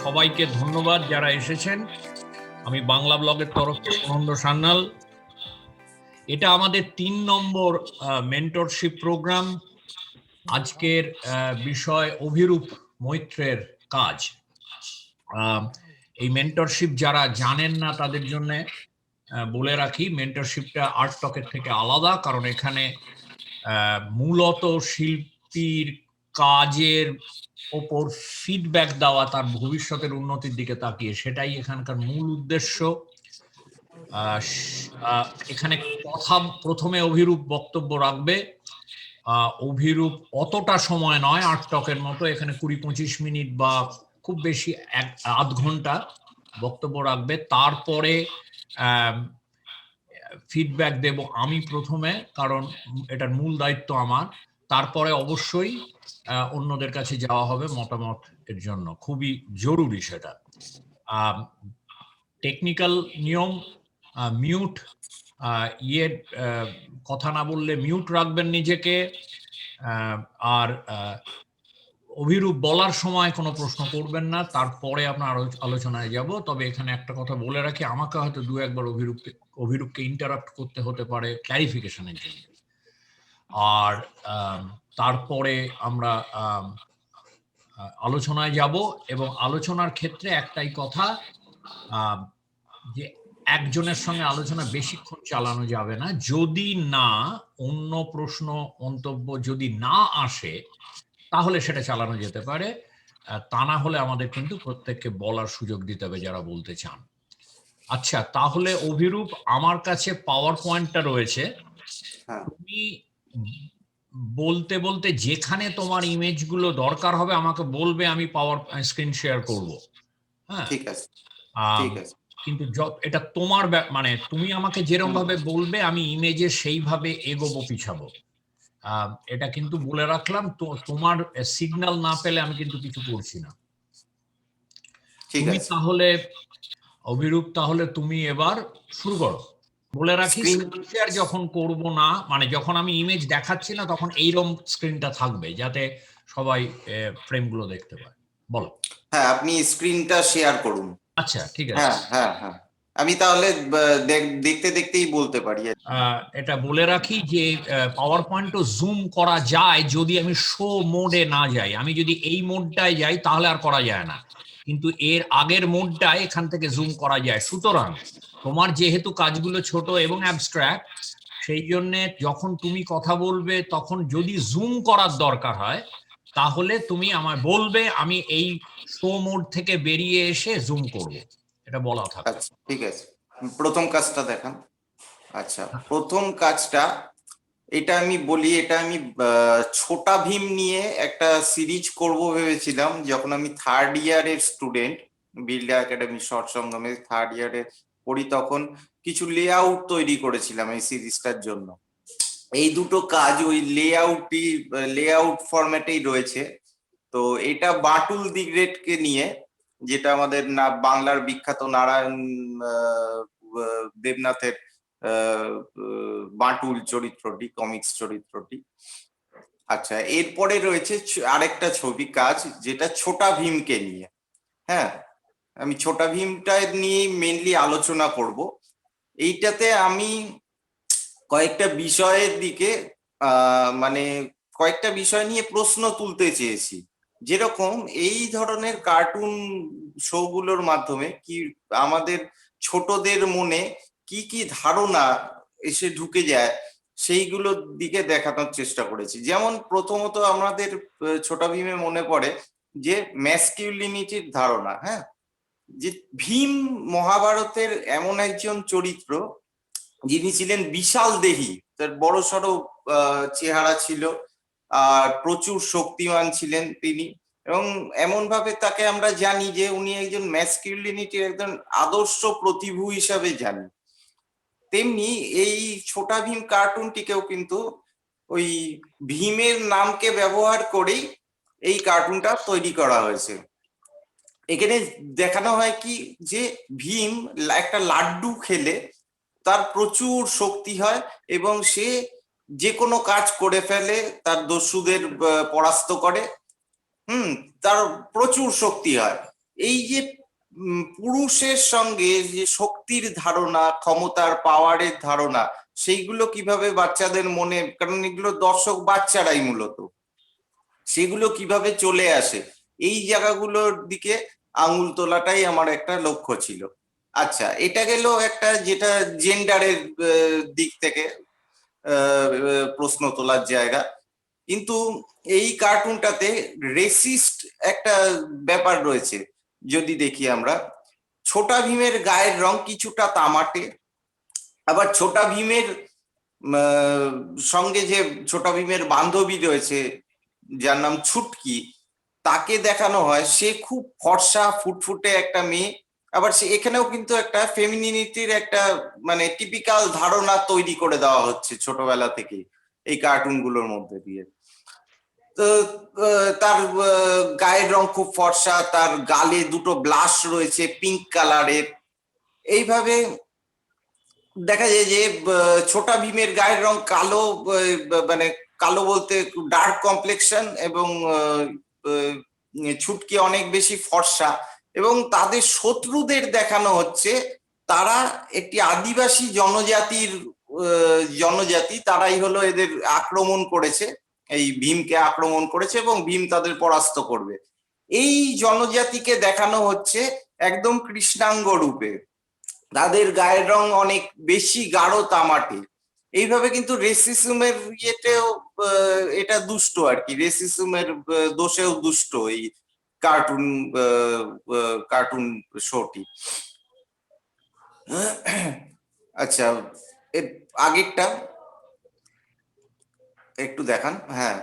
সবাইকে ধন্যবাদ যারা এসেছেন। আমি বাংলা ব্লগের তরফ থেকে আনন্দ সান্যাল। এটা আমাদের 3 নম্বর মেন্টরশিপ প্রোগ্রাম। আজকের বিষয় অভিরূপ মৈত্রের কাজ। এই মেন্টরশিপ যারা জানেন না তাদের জন্য বলে রাখি, মেন্টরশিপটা আর্ট টকের থেকে আলাদা, কারণ এখানে মূলত শিল্পীর কাজের ওপর ফিডব্যাক দেওয়া, তার ভবিষ্যতের উন্নতির দিকে তাকিয়ে, সেটাই এখানকার মূল উদ্দেশ্য। এখানে কথা প্রথমে অভিরূপ বক্তব্য রাখবে। অভিরূপ অতটা সময় নয় আর্ট টকের মতো, এখানে 20-25 মিনিট বা খুব বেশি আধ ঘন্টা বক্তব্য রাখবে। তারপরে ফিডব্যাক দেব আমি প্রথমে, কারণ এটার মূল দায়িত্ব আমার। তারপরে অবশ্যই অন্যদের কাছে যাওয়া হবে মতামত এর জন্য, খুবই জরুরি সেটা। টেকনিক্যাল নিয়ম, মিউট কথা না বললে মিউট রাখবেন নিজেকে। আর অভিরূপ বলার সময় কোনো প্রশ্ন করবেন না, তারপরে আপনার আলোচনায় যাব। তবে এখানে একটা কথা বলে রাখি, আমাকে হয়তো 2-1 বার অভিরূপকে ইন্টারাপ্ট করতে হতে পারে ক্ল্যারিফিকেশনের জন্য। আর তারপরে আমরা আলোচনায় যাব, এবং আলোচনার ক্ষেত্রে একটাই কথা, যে একজনের সঙ্গে আলোচনা বেশিক্ষণ চালানো যাবে না। যদি না অন্য প্রশ্ন মন্তব্য যদি না আসে তাহলে সেটা চালানো যেতে পারে, তা না হলে আমাদের কিন্তু প্রত্যেককে বলার সুযোগ দিতে হবে যারা বলতে চান। আচ্ছা, তাহলে অভিরূপ, আমার কাছে পাওয়ার পয়েন্টটা রয়েছে। তুমি বলতে বলতে যেখানে তোমার ইমেজগুলো দরকার হবে আমাকে বলবে, আমি পাওয়ার স্ক্রিন শেয়ার করব। হ্যাঁ, ঠিক আছে, ঠিক আছে। কিন্তু এটা তোমার মানে তুমি আমাকে যেরকম ভাবে বলবে আমি ইমেজে সেইভাবে এগোবো পিছাবো। এটা কিন্তু বলে রাখলাম, তো তোমার সিগন্যাল না পেলে আমি কিন্তু কিছু করছি না। তুমি তাহলে অভিরূপ, তাহলে তুমি এবার শুরু করো। বলে রাখি, স্ক্রিন শেয়ার যখন করব না, মানে যখন আমি ইমেজ দেখাচ্ছি না, তখন এইরকম স্ক্রিনটা থাকবে যাতে সবাই ফ্রেমগুলো দেখতে পায়। বলো। হ্যাঁ, আপনি স্ক্রিনটা শেয়ার করুন। আচ্ছা, ঠিক আছে। হ্যাঁ হ্যাঁ হ্যাঁ, আমি তাহলে দেখতে দেখতেই বলতে পারি। এটা বলে রাখি যে পাওয়ার পয়েন্টও জুম করা যায় যদি আমি শো মোডে না যাই। আমি যদি এই মোডটায় যাই তাহলে আর করা যায় না, কিন্তু এর আগের মোডটায় এখান থেকে জুম করা যায়। সুতরাং তোমার যেহেতু কাজগুলো ছোট এবং অ্যাবস্ট্রাক্ট, সেই জন্য যখন তুমি কথা বলবে তখন যদি জুম করার দরকার হয় তাহলে তুমি আমায় বলবে, আমি এই শো মোড থেকে বেরিয়ে এসে জুম করব। এটা বলা থাকবে। আচ্ছা, ঠিক আছে। প্রথম কাজটা দেখান। আচ্ছা, প্রথম কাজটা এটা আমি বলি, এটা আমি ছোটা ভীম নিয়ে একটা সিরিজ করব ভেবেছিলাম যখন আমি 3rd ইয়ারের স্টুডেন্ট, বিল্ডা একাডেমি শর্ট সংগ্রামে 3rd ইয়ারে পড়ি। তখন কিছু লেআউট তৈরি করেছিলাম এই সিরিজটার জন্য। এই দুটো কাজ ওই লেআউট ফরম্যাটেই রয়েছে। তো এটা বাটুল দি গ্রেটকে নিয়ে, যেটা আমাদের বাংলার বিখ্যাত নারায়ণ দেবনাথের বাটুল চরিত্রটি, কমিক্স চরিত্রটি। আচ্ছা, এরপরে রয়েছে আরেকটা ছবি কাজ, যেটা ছোটা ভীমকে নিয়ে। হ্যাঁ, আমি ছোটা ভীমটা নিয়ে মেনলি আলোচনা করব। এইটাতে আমি কয়েকটা বিষয়ের দিকে মানে কয়েকটা বিষয় নিয়ে প্রশ্ন তুলতে চেয়েছি। যেরকম এই ধরনের কার্টুন শোগুলোর মাধ্যমে কি আমাদের ছোটদের মনে কি কি ধারণা এসে ঢুকে যায়, সেইগুলোর দিকে দেখানোর চেষ্টা করেছি। যেমন প্রথমত আমাদের ছোটা ভীমে মনে পড়ে যে ম্যাসকিউলিনিটির ধারণা। হ্যাঁ, যে ভীম মহাভারতের এমন একজন চরিত্র যিনি ছিলেন বিশাল দেহী, তার বড় সড়ো চেহারা ছিল, আর প্রচুর শক্তিমান ছিলেন তিনি। এবং এমন ভাবে তাকে আমরা জানি যে উনি একজন ম্যাসকিউলিনিটির একজন আদর্শ প্রতিভূ হিসাবে জানি। তেমনি এই ছোটা ভীম কার্টুনটিকেও কিন্তু ওই ভীমের নামকে ব্যবহার করেই এই কার্টুনটা তৈরি করা হয়েছে। এখানে দেখানো হয় কি যে ভীম একটা লাড্ডু খেলে তার প্রচুর শক্তি হয় এবং সে যে কোনো কাজ করে ফেলে, তার দস্যুদের পরাস্ত করে। তার প্রচুর শক্তি হয়। এই যে পুরুষের সঙ্গে যে শক্তির ধারণা, ক্ষমতার, পাওয়ারের ধারণা, সেইগুলো কিভাবে বাচ্চাদের মনে, কারণ এগুলো দর্শক বাচ্চারাই মূলত, সেগুলো কিভাবে চলে আসে, এই জায়গাগুলোর দিকে আঙুল তোলাটাই আমার একটা লক্ষ্য ছিল। আচ্ছা, এটা গেল একটা যেটা জেন্ডারের দিক থেকে প্রশ্ন তোলার জায়গা। কিন্তু এই কার্টুনটাতে রেসিস্ট একটা ব্যাপার রয়েছে। যদি দেখি আমরা, ছোটা ভীমের গায়ের রং কিছুটা তামাটে, আবার ছোটা ভীমের সঙ্গে যে ছোটা ভীমের বান্ধবী রয়েছে যার নাম ছুটকি, তাকে দেখানো হয় সে খুব ফর্সা ফুটফুটে একটা মেয়ে। আবার সে এখানেও কিন্তু একটা ফেমিনিটির একটা মানে টিপিক্যাল ধারণা তৈরি করে দেওয়া হচ্ছে ছোটবেলা থেকেই এই কার্টুনগুলোর মধ্যে দিয়ে। তো তার গায়ের রং খুব ফর্সা, তার গালে দুটো ব্লাশ রয়েছে পিঙ্ক কালারের। এইভাবে দেখা যায় যে ছোটা ভীমের গায়ের রং কালো, মানে কালো বলতে ডার্ক কমপ্লেকশন, এবং ছুটকি অনেক বেশি ফর্সা। এবং তাদের শত্রুদের দেখানো হচ্ছে তারা একটি আদিবাসী জনজাতি, তারাই হলো এদের আক্রমণ করেছে, এই ভীমকে আক্রমণ করেছে এবং ভীম তাদের পরাস্ত করবে। এই জনজাতিকে দেখানো হচ্ছে একদম কৃষ্ণাঙ্গ রূপে, তাদের গায়ের রং অনেক বেশি গাঢ় তামাটে। এইভাবে কিন্তু রেসিজমের ইয়েতেও এটা দুষ্ট আর কি, রেসিজমের দোষেও দুষ্ট এই কার্টুন কার্টুন শোটি। আচ্ছা, আগেরটা একটু দেখান। হ্যাঁ,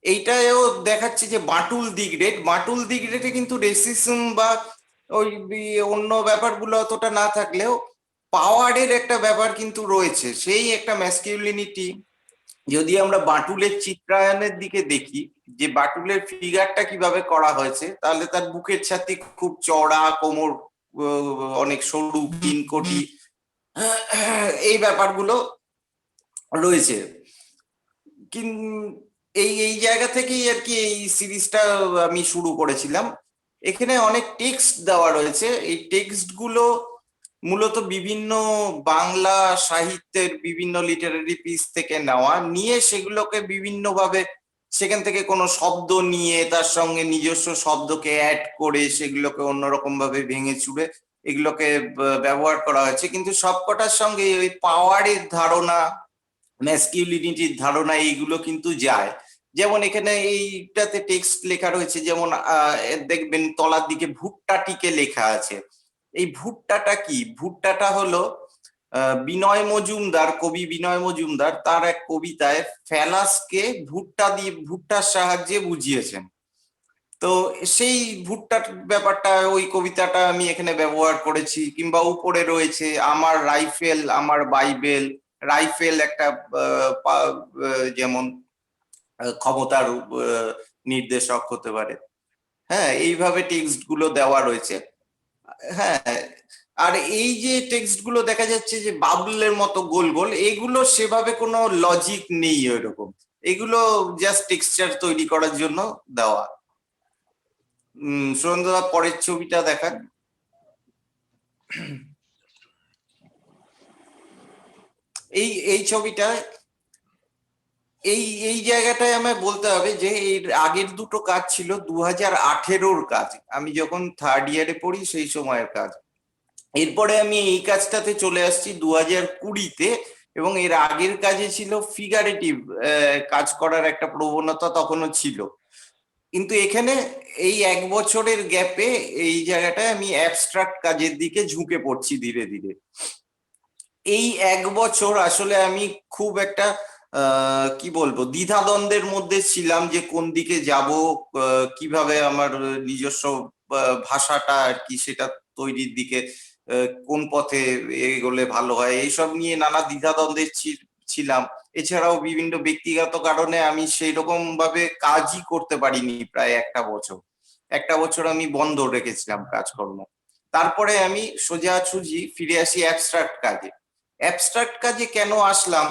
এইটাও দেখাচ্ছে যে বাটুল দিগরেটে কিন্তু রেসিজম বা ওই অন্য ব্যাপারগুলো অতটা না থাকলেও পাওয়ারের একটা ব্যাপার কিন্তু রয়েছে, সেই একটা ম্যাসকিউলিনিটি। যদি আমরা বাটুলের চিত্রায়নের দিকে দেখি যে বাটুলের ফিগারটা কিভাবে করা হয়েছে, তাহলে তার বুকের ছাতি খুব চড়া, কোমর অনেক সরু, কিনকটি, এই ব্যাপারগুলো রয়েছে। এই এই জায়গা থেকেই আর কি এই সিরিজটা আমি শুরু করেছিলাম। এখানে অনেক টেক্সট দেওয়া রয়েছে, এই টেক্সট গুলো মূলত বিভিন্ন বাংলা সাহিত্যের বিভিন্ন লিটারারি পিস থেকে নেওয়া, নিয়ে সেগুলোকে বিভিন্নভাবে সেখান থেকে কোনো শব্দ নিয়ে তার সঙ্গে নিজস্ব শব্দকে অ্যাড করে সেগুলোকে অন্যরকম ভাবে ভেঙে চুরে এগুলোকে ব্যবহার করা হয়েছে। কিন্তু সবকটার সঙ্গে ওই পাওয়ারের ধারণা, ম্যাসকিউলিনিটির ধারণা, এইগুলো কিন্তু যায়। যেমন এখানে এইটাতে টেক্সট লেখা রয়েছে, যেমন দেখবেন তলার দিকে ভুট্টাটিকে লেখা আছে। এই ভুট্টাটা কি? ভুট্টাটা হলো বিনয় মজুমদার, কবি বিনয় মজুমদার তার এক কবিতায় ফ্যালাসকে ভুট্টার সাহায্যে বুঝিয়েছেন। তো সেই ভুট্টার ব্যাপারটা ওই কবিতাটা আমি এখানে ব্যবহার করেছি। কিংবা উপরে রয়েছে আমার রাইফেল আমার বাইবেল। রাইফেল একটা যেমন ক্ষমতার নির্দেশক হতে পারে। হ্যাঁ, এইভাবে টেক্সট গুলো দেওয়া রয়েছে। হ্যাঁ, আর এই যে টেক্সট গুলো দেখা যাচ্ছে যে বাবলের মতো গোল গোল, এগুলো সেভাবে কোনো লজিক নেই ওইরকম, এগুলো জাস্ট টেক্সচার তৈরি করার জন্য দেওয়া। সুরেন্দ্রদা পরের ছবিটা দেখান। এই এই ছবিটা, এই এই জায়গাটায় আমায় বলতে হবে যে এর আগের দুটো কাজ ছিল 2018-র কাজ, আমি যখন থার্ড ইয়ারে পড়ি সেই সময়ের কাজ। এরপরে আমি এই কাজটাতে চলে আসছি 2020-তে, এবং এর আগের কাজে ছিল ফিগারেটিভ কাজ করার একটা প্রবণতা তখনও ছিল। কিন্তু এখানে এই 1 বছরের গ্যাপে এই জায়গাটায় আমি অ্যাবস্ট্রাক্ট কাজের দিকে ঝুঁকে পড়ছি ধীরে ধীরে। এই 1 বছর আসলে আমি খুব একটা কি বলবো দ্বিধাদ্বন্দ্বের মধ্যে ছিলাম যে কোন দিকে যাব, কিভাবে আমার নিজস্ব ভাষাটা আর কি সেটা তৈরির দিকে কোন পথে এগোলে ভালো হয়, এইসব নিয়ে নানা দ্বিধাদ্বন্দ্বে ছিলাম। এছাড়াও বিভিন্ন ব্যক্তিগত কারণে আমি সেই রকম ভাবে কাজই করতে পারিনি প্রায় 1 বছর আমি বন্ধ রেখেছিলাম কাজকর্ম। তারপরে আমি সোজাসুজি ফিরে আসি অ্যাবস্ট্রাক্ট কাজে। অ্যাবস্ট্রাক্ট কাজে কেন আসলাম?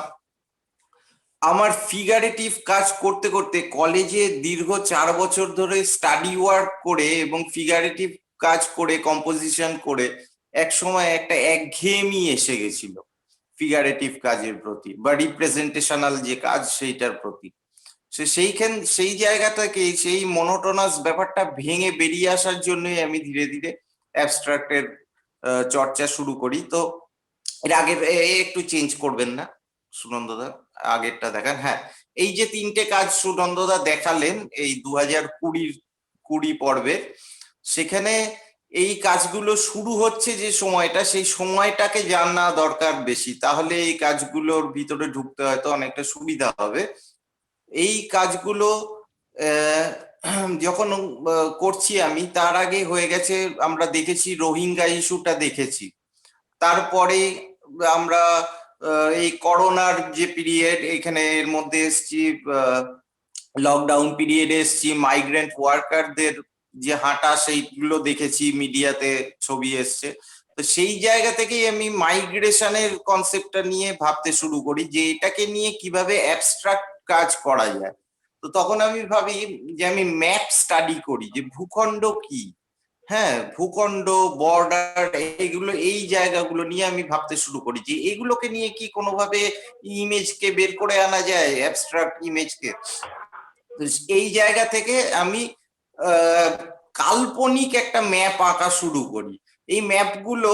আমার ফিগারেটিভ কাজ করতে করতে কলেজে দীর্ঘ 4 বছর ধরে স্টাডি ওয়ার্ক করে এবং ফিগারেটিভ কাজ করে কম্পোজিশন করে এক সময় একটা একঘেয়েমি এসে গেছিল ফিগারেটিভ কাজের প্রতি বা রিপ্রেজেন্টেশনাল যে কাজ সেইটার প্রতি। সেই জায়গা থেকে সেই মনোটোনাস ব্যাপারটা ভেঙে বেরিয়ে আসার জন্যই আমি ধীরে ধীরে অ্যাবস্ট্রাক্টের চর্চা শুরু করি। তো এর আগে একটু চেঞ্জ করবেন না সুনন্দদা, আগেরটা দেখান। হ্যাঁ, এই যে তিনটে কাজ সুনন্দদা দেখালেন এই 2020 পর্বের, সেখানে এই কাজগুলো শুরু হচ্ছে যে সময়টা, সেই সময়টাকে জানা দরকার বেশি, তাহলে এই কাজগুলোর ভিতরে ঢুকতে হয়তো অনেকটা সুবিধা হবে। এই কাজগুলো যখন করছি আমি, তার আগে হয়ে গেছে, আমরা দেখেছি রোহিঙ্গা ইস্যুটা দেখেছি, তারপরে আমরা এই করোনার যে পিরিয়ড, এখানে এর মধ্যে এসছি, লকডাউন পিরিয়ডে এসছি, মাইগ্রেন্ট ওয়ার্কারদের যে হাঁটা সেইগুলো দেখেছি, মিডিয়াতে ছবি এসছে। তো সেই জায়গা থেকেই আমি মাইগ্রেশনের কনসেপ্টটা নিয়ে ভাবতে শুরু করি যে এটাকে নিয়ে কিভাবে অ্যাবস্ট্রাক্ট কাজ করা যায়। তো তখন আমি ভাবি যে আমি ম্যাপ স্টাডি করি, যে ভূখণ্ড কি, হ্যাঁ, ভূখণ্ড, বর্ডার, এইগুলো, এই জায়গাগুলো নিয়ে আমি ভাবতে শুরু করি যে এগুলোকে নিয়ে কি কোনোভাবে ইমেজকে বের করে আনা যায়, অ্যাবস্ট্রাক্ট ইমেজকে। তো এই জায়গা থেকে আমি কাল্পনিক একটা ম্যাপ আঁকা শুরু করি। এই ম্যাপগুলো,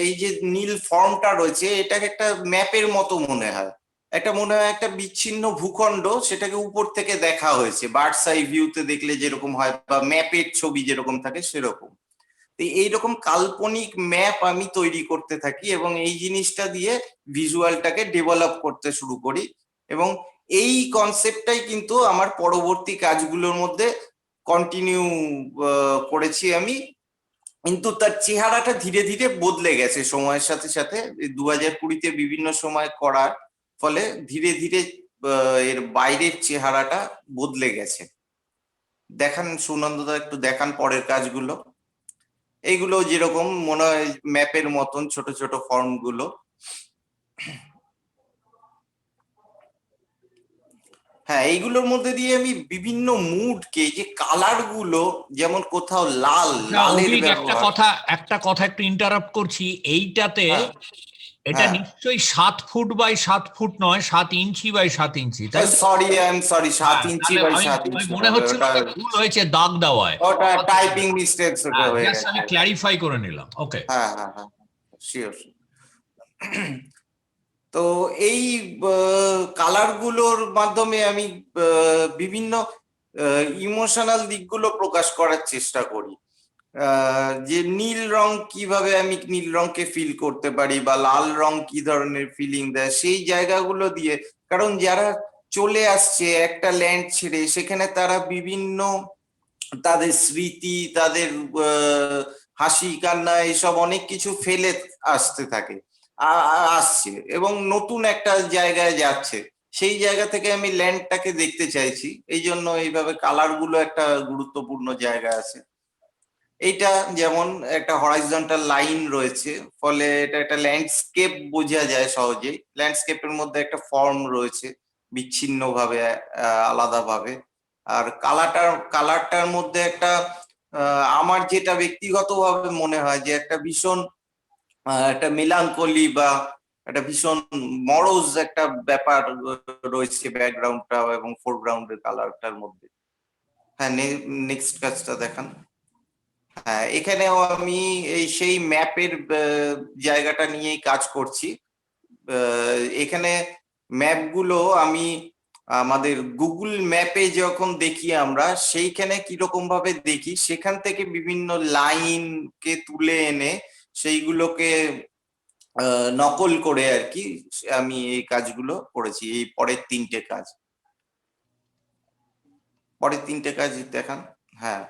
এই যে নীল ফর্মটা রয়েছে, এটাকে একটা ম্যাপের মতো মনে হয়, একটা বিচ্ছিন্ন ভূখণ্ড, সেটাকে উপর থেকে দেখা হয়েছে, বার্ডস আই ভিউতে দেখলে যেরকম হয়, বা ম্যাপের ছবি যেরকম থাকে সেরকম। এইরকম কাল্পনিক ম্যাপ আমি তৈরি করতে থাকি এবং এই জিনিসটা দিয়ে ভিজুয়ালটাকে ডেভেলপ করতে শুরু করি। এবং এই কনসেপ্টটাই কিন্তু আমার পরবর্তী কাজগুলোর মধ্যে কন্টিনিউ করেছি আমি। কিন্তু তার চেহারাটা ধীরে ধীরে বদলে গেছে সময়ের সাথে সাথে। 2020-তে বিভিন্ন সময় করার ফলে ধীরে ধীরে এর বাইরের চেহারাটা বদলে গেছে। দেখান সুনন্দদা, একটু দেখান পরের কাজগুলো। এইগুলো যেরকম মনে হয় ম্যাপের মতন ছোট ছোট ফর্ম গুলো। হ্যাঁ, এইগুলোর মধ্যে দিয়ে আমি বিভিন্ন মুডকে, যে কালার গুলো, যেমন কোথাও লালের ব্যবহার। একটা কথা একটু ইন্টারাপ্ট করছি এইটাতে। হ্যাঁ, এটা হ্যাঁ, নিশ্চয়ই 7 ফুট বাই 7 ফুট নয়, 7 ইঞ্চি বাই 7 ইঞ্চি, তাই তো? সরি, আই এম সরি, 7 ইঞ্চি তাহলে বাই আমি 7 আমি ইঞ্চি মনে হবে হচ্ছিল ওটা। যে ভুল হয়েছে দাগ দেওয়ায়। ওটা টাইপিং মিস্টেকস, ওটা হয়ে জাস্ট গেছে। আমি ক্ল্যারিফাই করে নিলাম। ওকে। হ্যাঁ, হ্যাঁ, হ্যাঁ, শিওর। তো এই কালার গুলোর মাধ্যমে আমি বিভিন্ন ইমোশনাল দিকগুলো প্রকাশ করার চেষ্টা করি। যে নীল রং কিভাবে আমি নীল রংকে ফিল করতে পারি, বা লাল রং কি ধরনের ফিলিং দেয়, সেই জায়গাগুলো দিয়ে। কারণ যারা চলে আসছে একটা ল্যান্ড ছেড়ে, সেখানে তারা বিভিন্ন তাদের স্মৃতি, তাদের হাসি কান্না, এইসব অনেক কিছু ফেলে আসতে থাকে, আসছে এবং নতুন একটা জায়গায় যাচ্ছে। সেই জায়গা থেকে আমি ল্যান্ডটাকে দেখতে চাইছি, এই জন্য এইভাবে কালার গুলো একটা গুরুত্বপূর্ণ জায়গা আছে। এইটা যেমন একটা হরাইজন্টাল লাইন রয়েছে, ফলে এটা একটা ল্যান্ডস্কেপ বোঝা যায় সহজেই। ল্যান্ডস্কেপের মধ্যে একটা ফর্ম রয়েছে বিচ্ছিন্ন ভাবে, আলাদা ভাবে। আর কালারটার মধ্যে একটা আমার যেটা ব্যক্তিগতভাবে মনে হয় যে একটা ভীষণ একটা মেলানকলি, বা একটা ভীষণ মরোজ একটা ব্যাপার রয়েছে ব্যাকগ্রাউন্ডটা এবং ফোরগ্রাউন্ডের কালারটার মধ্যে। হ্যাঁ, নেক্সট কাজটা দেখান। হ্যাঁ, এখানেও আমি সেই ম্যাপের জায়গাটা নিয়েই কাজ করছি। এখানে ম্যাপগুলো আমি আমাদের গুগল ম্যাপে যখন দেখি আমরা, সেইখানে কিরকম ভাবে দেখি, সেখান থেকে বিভিন্ন লাইনকে তুলে এনে সেইগুলোকে নকল করে আর কি আমি এই কাজগুলো করেছি। এই পরের তিনটে কাজ দেখান। হ্যাঁ,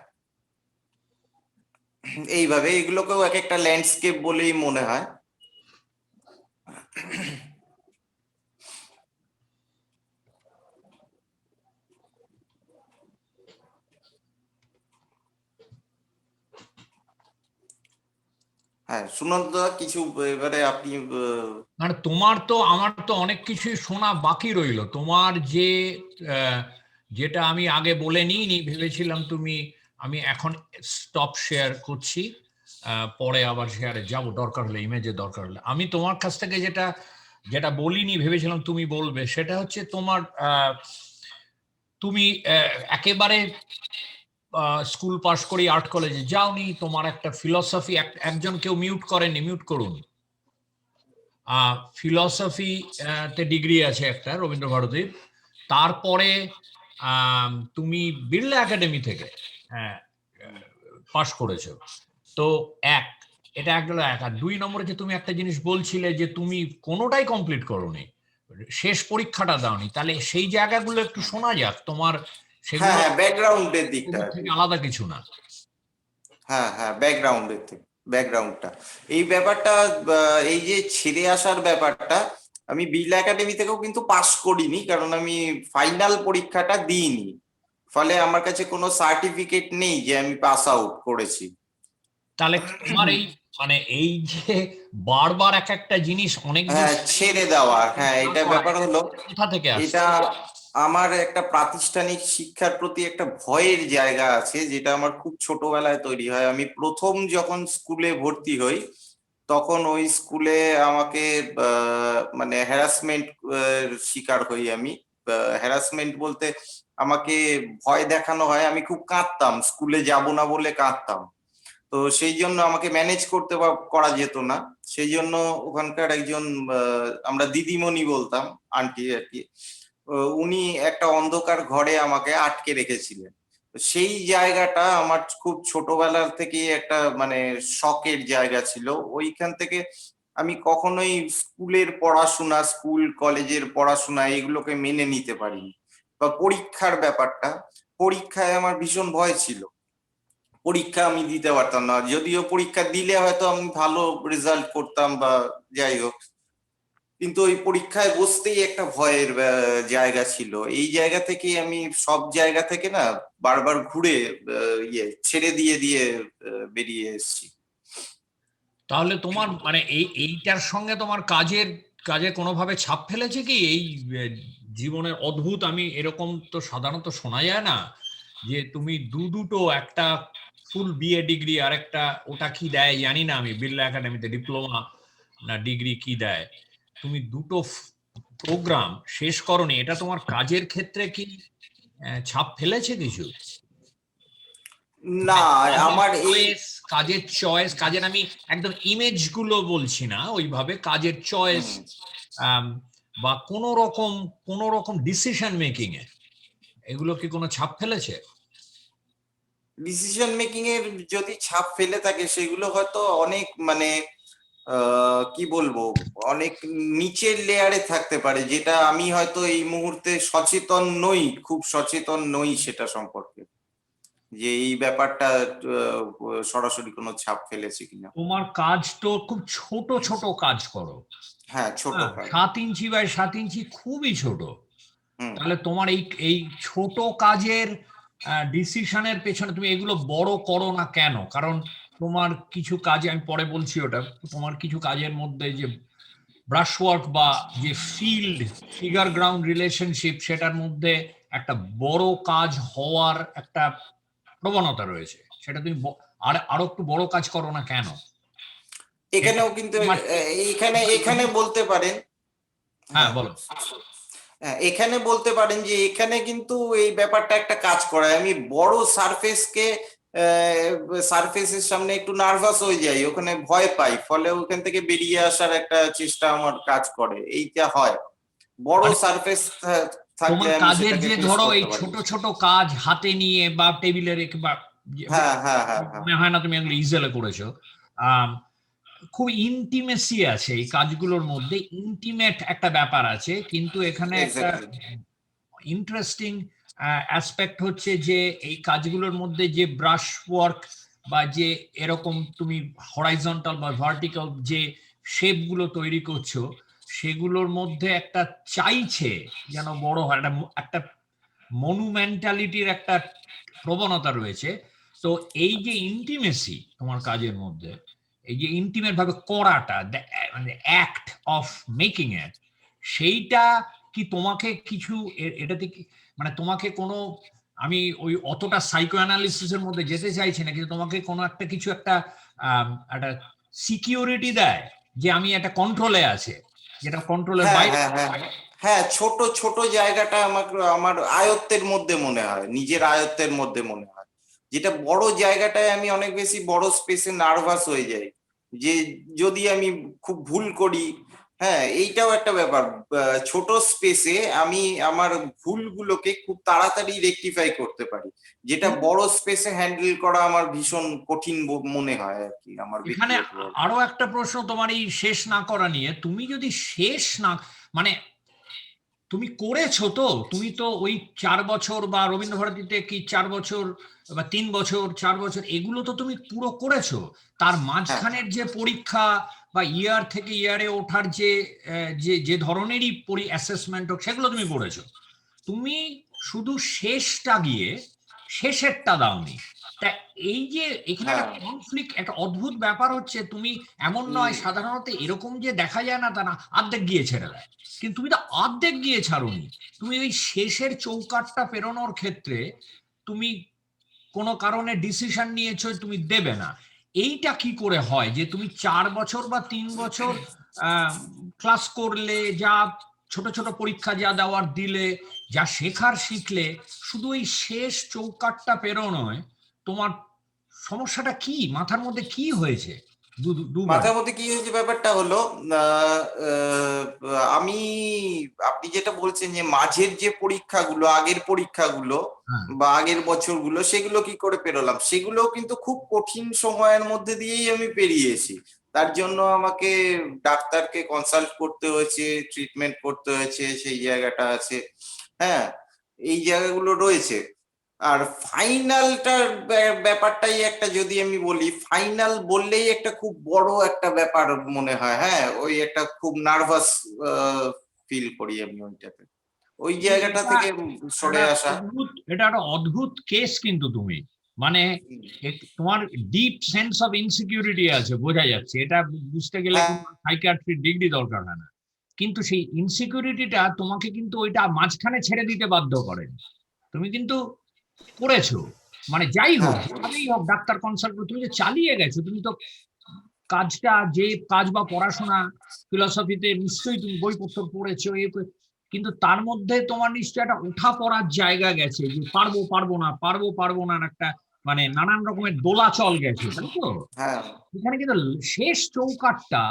এইভাবে এগুলোকেও এক একটা ল্যান্ডস্কেপ বলেই মনে হয়। হ্যাঁ, সুনন্দ দা, কিছু এবারে আপনি মানে আমার তো অনেক কিছুই শোনা বাকি রইলো। তোমার যে যেটা আমি আগে বলে নিইনি, ভেবেছিলাম তুমি আমি এখন স্টপ শেয়ার করছি, পরে আবার শেয়ারে যাব দরকার হলে, ইমেজের দরকার হলে। আমি তোমার কাছ থেকে যেটা যেটা বলিনি, ভেবেছিলাম তুমি বলবে, সেটা হচ্ছে তোমার তুমি একেবারে স্কুল পাশ করি আর্ট কলেজে যাওনি, তোমার একটা ফিলসফি, একজন কেউ মিউট করেনি, মিউট করুন। ফিলসফি তে ডিগ্রি আছে একটা রবীন্দ্র ভারতীর। তারপরে তুমি বিড়লা একাডেমি থেকে পাশ করেছো। তো এক, এটা এক গেল এক। আর দুই নম্বরে যে তুমি একটা জিনিস বলছিলে যে তুমি কোনোটাই কমপ্লিট করোনি, শেষ পরীক্ষাটা দাওনি, তাহলে সেই জায়গাগুলো একটু শোনা যাক তোমার। হ্যাঁ সেগুলো হ্যাঁ, ব্যাকগ্রাউন্ডের দিকটা আর থেকে কি। আলাদা কিছু না। হ্যাঁ হ্যাঁ, ব্যাকগ্রাউন্ডের থেকে, ব্যাকগ্রাউন্ডটা এই ব্যাপারটা, এই যে ছেড়ে আসার ব্যাপারটা, আমি বিল একাডেমি থেকেও কিন্তু পাস করিনি, কারণ আমি ফাইনাল পরীক্ষাটা দিইনি। ফলে আমার কাছে কোনো সার্টিফিকেট নেই যে আমি পাস আউট করেছি। তাহলে তোমার এই মানে এই যে বারবার এক একটা জিনিস অনেকদিন হ্যাঁ, ছেড়ে দেওয়া, হ্যাঁ, এটা ব্যাপার হলো, কোথা থেকে আসছে? এটা আমার একটা প্রাতিষ্ঠানিক শিক্ষার প্রতি একটা ভয়ের জায়গা আছে, যেটা আমার খুব ছোটবেলায় তৈরি হয়। আমি প্রথম যখন স্কুলে ভর্তি হই, তখন ওই স্কুলে আমাকে মানে হ্যারাসমেন্ট শিকার হই আমি। হ্যারাসমেন্ট বলতে আমাকে ভয় দেখানো হয়, আমি খুব কাঁদতাম, স্কুলে যাব না বলে কাঁদতাম। তো সেই জন্য আমাকে ম্যানেজ করতে করা যেত না। সেই জন্য ওখানকার একজন, আমরা দিদিমণি বলতাম, আন্টি আর কি, উনি একটা অন্ধকার ঘরে আমাকে আটকে রেখেছিলেন। তো সেই জায়গাটা আমার খুব ছোটবেলার থেকেই একটা মানে শকের জায়গা ছিল। ওইখান থেকে আমি কখনোই স্কুলের পড়াশোনা, স্কুল কলেজের পড়াশোনা এগুলোকে মেনে নিতে পারিনি। বা পরীক্ষার ব্যাপারটা, পরীক্ষায় আমার ভীষণ ভয় ছিল, পরীক্ষা আমি দিতে পারতাম না। যদিও পরীক্ষা দিলে হয়তো আমি ভালো রেজাল্ট করতাম বা যাই হোক, কিন্তু ওই পরীক্ষায় বসতেই একটা ভয়ের জায়গা ছিল। এই জায়গা থেকেই আমি সব জায়গা থেকে না বারবার ঘুরে ছেড়ে দিয়ে দিয়ে বেরিয়ে এসেছি। তাহলে তোমার মানে এইটার সঙ্গে তোমার কাজের কাজে কোনোভাবে ছাপ ফেলেছে কি এই জীবনের অদ্ভুত? আমি এরকম তো সাধারণত শোনা যায় না যে তুমি দুটো, একটা ফুল বিএ ডিগ্রি আর একটা, ওটা কি দেয় জানি না আমি, বিড়লা একাডেমিতে ডিপ্লোমা না ডিগ্রি কি দেয়, তুমি দুটো প্রোগ্রাম শেষ করনি, এটা তোমার কাজের ক্ষেত্রে কি ছাপ ফেলেছে কিছু? না, মানে কাজের আমার এই চয়েস, কাজের চয়েস, কাজের আমি একদম ইমেজ গুলো বলছি না, ওইভাবে কাজের চয়েস হুম, বা কোন রকম ডিসিশন মেকিং এ এগুলো কি কোনো ছাপ ফেলেছে? ডিসিশন মেকিং এর যদি ছাপ ফেলে থাকে, সেগুলো হয়তো অনেক মানে কি বলবো, অনেক নিচের লেয়ারে থাকতে পারে, যেটা আমি হয়তো এই মুহূর্তে সচেতন নই, খুব সচেতন নই সেটা সম্পর্কে, যে এই ব্যাপারটা সরাসরি কোনো ছাপ ফেলেছে কিনা। তোমার কাজ তো খুব ছোট ছোট কাজ করো। হ্যাঁ, ছোট হ্যাঁ, কাজ। 7 ইঞ্চি বাই 7 ইঞ্চি খুবই ছোট। হুম। তাহলে তোমার এই এই ছোট কাজের ডিসিশনের পেছনে তুমি এগুলো বড় করো না কেন? কারণ তোমার কিছু কাজে, আমি পরে বলছি ওটা, তোমার কিছু কাজের মধ্যে যে ব্রাশওয়ার্ক বা যে ফিগার গ্রাউন্ড রিলেশনশিপ, সেটার মধ্যে একটা বড় কাজ হওয়ার একটা প্রবণতা রয়েছে, সেটা তুমি আর আরো একটু বড় কাজ করো না কেন? এটা এখানেও কিন্তু তোমার এখানে এখানে বলতে পারেন। হ্যাঁ হ্যাঁ, বলো। হ্যাঁ, এখানে বলতে পারেন যে এখানে কিন্তু এই ব্যাপারটা একটা কাজ করায়। আমি বড় সারফেসকে, সারফেসের সামনে একটু নার্ভাস হয়ে যাই, ওখানে ভয় পাই, ফলে ওখান থেকে বেরিয়ে আসার একটা চেষ্টা আমার কাজ করে, এইটা হয়। বড় মানে সারফেস থাকলে তোমার আমি কাজের সেটাকে যে ফেস ধরো এই করতে পারি। ছোট ছোট কাজ হাতে নিয়ে বা টেবিলে রেখে বা হ্যাঁ হ্যাঁ হ্যাঁ হ্যাঁ, মনে হয় না তুমি এগুলো ইজেলে করেছো। আম, খুব ইন্টিমেসি আছে এই কাজগুলোর মধ্যে, ইন্টিমেট একটা ব্যাপার আছে, কিন্তু এখানে একটা এক্স্যাক্টলি। ইন্টারেস্টিং অ্যাসপেক্ট হচ্ছে যে এই কাজগুলোর মধ্যে যে ব্রাশ ওয়ার্ক বা যে এরকম তুমি হরাইজন্টাল বা ভার্টিক্যাল যে শেপগুলো তৈরি করছো, সেগুলোর মধ্যে একটা চাইছে যেন বড় হয়, একটা একটা মনুমেন্টালিটির একটা প্রবণতা রয়েছে। তো এই যে ইন্টিমেসি তোমার কাজের মধ্যে, এই যে ইন্টিমেট ভাবে করাটা, মানে অ্যাক্ট অফ মেকিং এ, সেইটা কি তোমাকে কিছু এটাতে কি মানে তোমাকে কোনো আমি ওই অতটা সাইকো অ্যানালিসিসের মধ্যে যেতে চাইছি না, কিন্তু তোমাকে কোনো একটা কিছু একটা একটা সিকিউরিটি দেয় যে আমি একটা কন্ট্রোলে আছে, যেটা কন্ট্রোলের হ্যাঁ বাইরে। হ্যাঁ হ্যাঁ হ্যাঁ, ছোট ছোট জায়গাটা আমাকে আমার আয়ত্তের মধ্যে মনে হয়, নিজের আয়ত্তের মধ্যে মনে হয়। যেটা বড় জায়গাটায় আমি অনেক বেশি বড় স্পেসে নার্ভাস হয়ে যাই, যে যদি আমি খুব ভুল করি। হ্যাঁ, এইটাও একটা ব্যাপার। ছোট স্পেসে আমি আমার ভুলগুলোকে খুব তাড়াতাড়ি রেকটিফাই করতে পারি, যেটা বড় স্পেসে হ্যান্ডেল করা আমার ভীষণ কঠিন মনে হয় আর কি, আমার এখানে ব্যক্তিগত। আরো একটা প্রশ্ন তোমার এই শেষ না করা নিয়ে, তুমি যদি শেষ না, মানে তুমি করেছো তো, তুমি তো ওই 4 বছর বা রবীন্দ্রভারতীতে কি 4 বছর বা 3 বছর 4 বছর এগুলো তো তুমি পুরো করেছো। তার হ্যাঁ মাঝখানের যে পরীক্ষা বা ইয়ার থেকে ইয়ারে ওঠার যে যে যে ধরনেরই অ্যাসেসমেন্ট হোক, সেগুলো তুমি করেছো। তুমি শুধু শেষটা গিয়ে শেষেরটা দাওনি। তা এই যে এখানে হ্যাঁ একটা কনফ্লিক্ট, একটা অদ্ভুত ব্যাপার হচ্ছে, তুমি এমন নয়, সাধারণত এরকম যে দেখা যায় না তা না, অর্ধেক গিয়ে ছেড়ে দেয়, কিন্তু তুমি তো অর্ধেক গিয়ে ছাড়োনি। তুমি ওই শেষের চৌকাঠটা পেরোনোর ক্ষেত্রে তুমি কোনো কারণে ডিসিশন নিয়েছো তুমি দেবে না। এইটা কি করে হয় যে তুমি 4 বছর বা 3 বছর ক্লাস করলে, যা ছোট ছোট পরীক্ষা যা দেওয়ার দিলে, যা শেখার শিখলে, শুধু এই শেষ চৌকাঠটা পেরোনোয় তোমার সমস্যাটা কি, মাথার মধ্যে কি হয়েছে দুবারে? মাথার মধ্যে কি হয়েছে ব্যাপারটা হলো, আহ, আহ, আমি, আপনি যেটা বলছেন যে মাঝের যে পরীক্ষাগুলো, আগের পরীক্ষাগুলো হ্যাঁ, বা আগের বছরগুলো, সেগুলো কি করে পেরোলাম, সেগুলো কিন্তু খুব কঠিন সময়ের মধ্যে দিয়েই আমি পেরিয়েছি। তার জন্য আমাকে ডাক্তারকে কনসাল্ট করতে হয়েছে, ট্রিটমেন্ট করতে হয়েছে, সেই জায়গাটা আছে। হ্যাঁ, এই জায়গাগুলো রয়েছে। আর ফাইনালটার ব্যাপারটাই একটা, যদি আমি বলি ফাইনাল বললেই একটা খুব বড় একটা ব্যাপার মনে হয়। হ্যাঁ, ওই একটা খুব নার্ভাস ফিল করি আমি ওইটাতে, ওই জায়গাটা এটা থেকে সরে এটা আসা। এটা একটা অদ্ভুত কেস, কিন্তু তুমি মানে তোমার ডিপ সেন্স অফ ইনসিকিউরিটি আছে, বোঝা যাচ্ছে। এটা বুঝতে গেলে হ্যাঁ কোনো সাইকিয়াট্রিক ডিগ্রি দরকার হয় না। কিন্তু সেই ইনসিকিউরিটিটা তোমাকে কিন্তু ওইটা মাঝখানে ছেড়ে দিতে বাধ্য করে। তুমি কিন্তু করেছো, মানে যাই হোক হ্যাঁ যেভাবেই হোক, ডাক্তার কনসাল্ট করে তুমি যে চালিয়ে গেছো। তুমি তো কাজটা, যে কাজ বা পড়াশোনা, ফিলসফিতে নিশ্চয়ই তুমি বইপত্র পড়েছো, কিন্তু তার মধ্যে তোমার নিশ্চয়ই একটা ওঠা পড়ার জায়গা গেছে, যে পারবো পারবো না, পারবো পারবো না, একটা মানে নানান রকমের দোলাচল গেছে, তাই তো? হ্যাঁ এখানে কিন্তু শেষ চৌকাঠটা